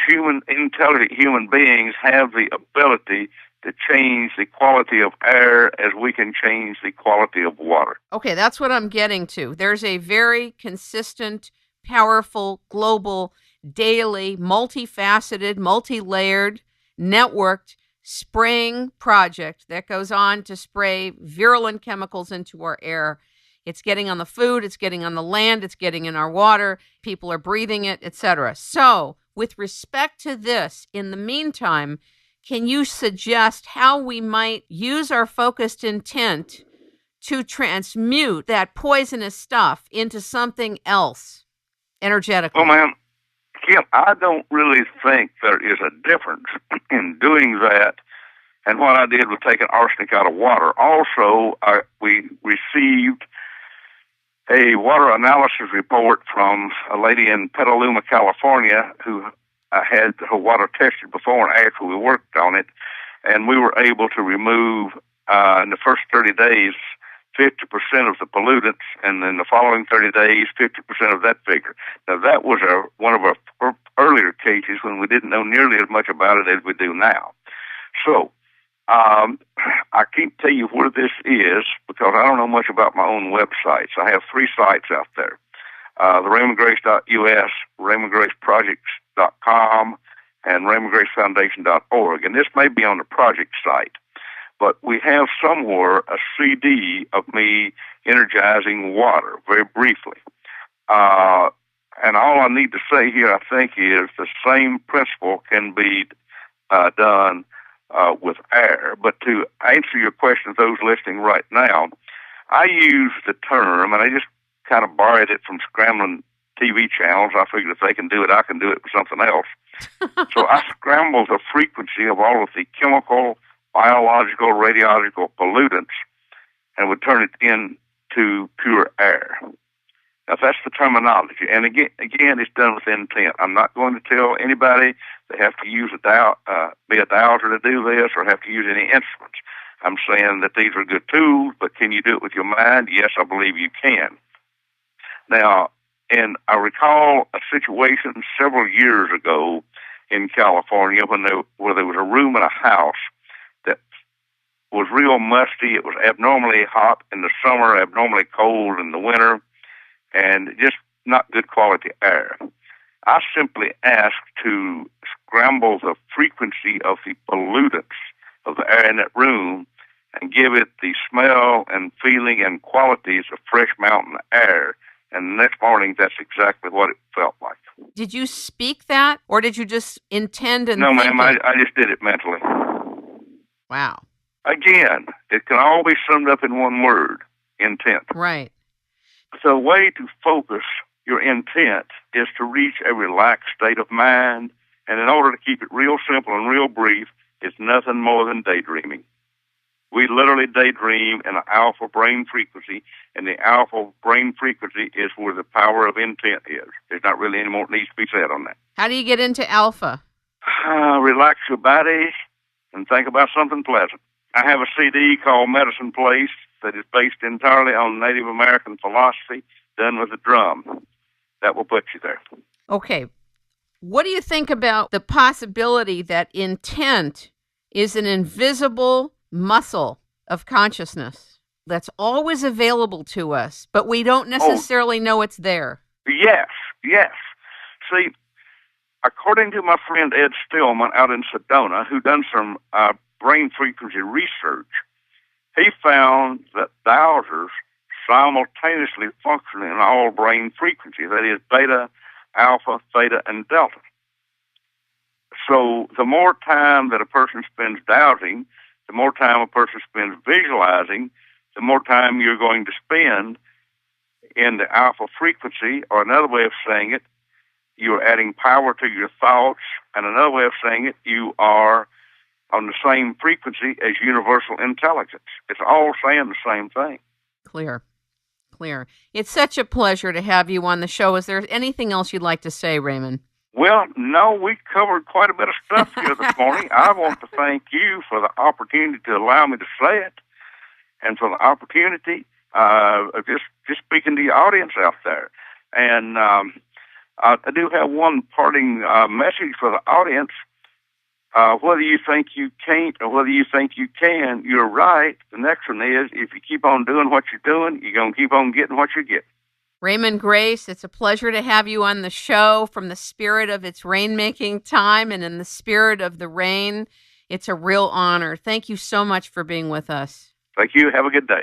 intelligent human beings have the ability to change the quality of air as we can change the quality of water. Okay, that's what I'm getting to. There's a very consistent, powerful, global, daily, multifaceted, multi-layered, networked spraying project that goes on to spray virulent chemicals into our air. It's getting on the food, it's getting on the land, it's getting in our water, people are breathing it, etc. So, with respect to this, in the meantime, can you suggest how we might use our focused intent to transmute that poisonous stuff into something else energetically? Well, ma'am, Kim, I don't really think there is a difference in doing that and what I did was taking arsenic out of water. Also, we received a water analysis report from a lady in Petaluma, California, who had her water tested before and after we worked on it, and we were able to remove, in the first 30 days, 50% of the pollutants, and in the following 30 days, 50% of that figure. Now, that was one of our earlier cases when we didn't know nearly as much about it as we do now. So, I can't tell you where this is because I don't know much about my own websites. I have 3 sites out there. The RaymondGrace.us, RaymondGraceProjects.com, and RaymondGraceFoundation.org. And this may be on the project site, but we have somewhere a CD of me energizing water, very briefly. And all I need to say here, I think, is the same principle can be done with air. But to answer your question, those listening right now, I use the term, and I just kind of borrowed it from scrambling TV channels. I figured if they can do it, I can do it with something else. So I scrambled the frequency of all of the chemical, biological, radiological pollutants and would turn it into pure air. Now, that's the terminology. And again, it's done with intent. I'm not going to tell anybody they have to use be a dowser to do this or have to use any instruments. I'm saying that these are good tools, but can you do it with your mind? Yes, I believe you can. Now, and I recall a situation several years ago in California where there was a room in a house that was real musty. It was abnormally hot in the summer, abnormally cold in the winter, and just not good quality air. I simply asked to scramble the frequency of the pollutants of the air in that room and give it the smell and feeling and qualities of fresh mountain air. And the next morning, that's exactly what it felt like. Did you speak that, or did you just intend and No, think ma'am, it? I just did it mentally. Wow. Again, it can all be summed up in one word, intent. Right. So the way to focus your intent is to reach a relaxed state of mind, and in order to keep it real simple and real brief, it's nothing more than daydreaming. We literally daydream in an alpha brain frequency, and the alpha brain frequency is where the power of intent is. There's not really any more that needs to be said on that. How do you get into alpha? Relax your body and think about something pleasant. I have a CD called Medicine Place that is based entirely on Native American philosophy, done with a drum. That will put you there. Okay. What do you think about the possibility that intent is an invisible muscle of consciousness that's always available to us, but we don't necessarily know it's there? Yes. See, according to my friend Ed Stillman out in Sedona, who done some brain frequency research, he found that dowsers simultaneously function in all brain frequencies, that is, beta, alpha, theta, and delta. So the more time that a person spends dowsing, the more time a person spends visualizing, the more time you're going to spend in the alpha frequency, or another way of saying it, you're adding power to your thoughts, and another way of saying it, you are on the same frequency as universal intelligence. It's all saying the same thing. Clear. clear. It's such a pleasure to have you on the show. Is there anything else you'd like to say, Raymond? Well, no, we covered quite a bit of stuff here this morning. I want to thank you for the opportunity to allow me to say it, and for the opportunity of just speaking to the audience out there. And I do have one parting message for the audience. Whether you think you can't or whether you think you can, you're right. The next one is, if you keep on doing what you're doing, you're going to keep on getting what you get. Raymon Grace, it's a pleasure to have you on the show. From the spirit of its rainmaking time and in the spirit of the rain, it's a real honor. Thank you so much for being with us. Thank you. Have a good day.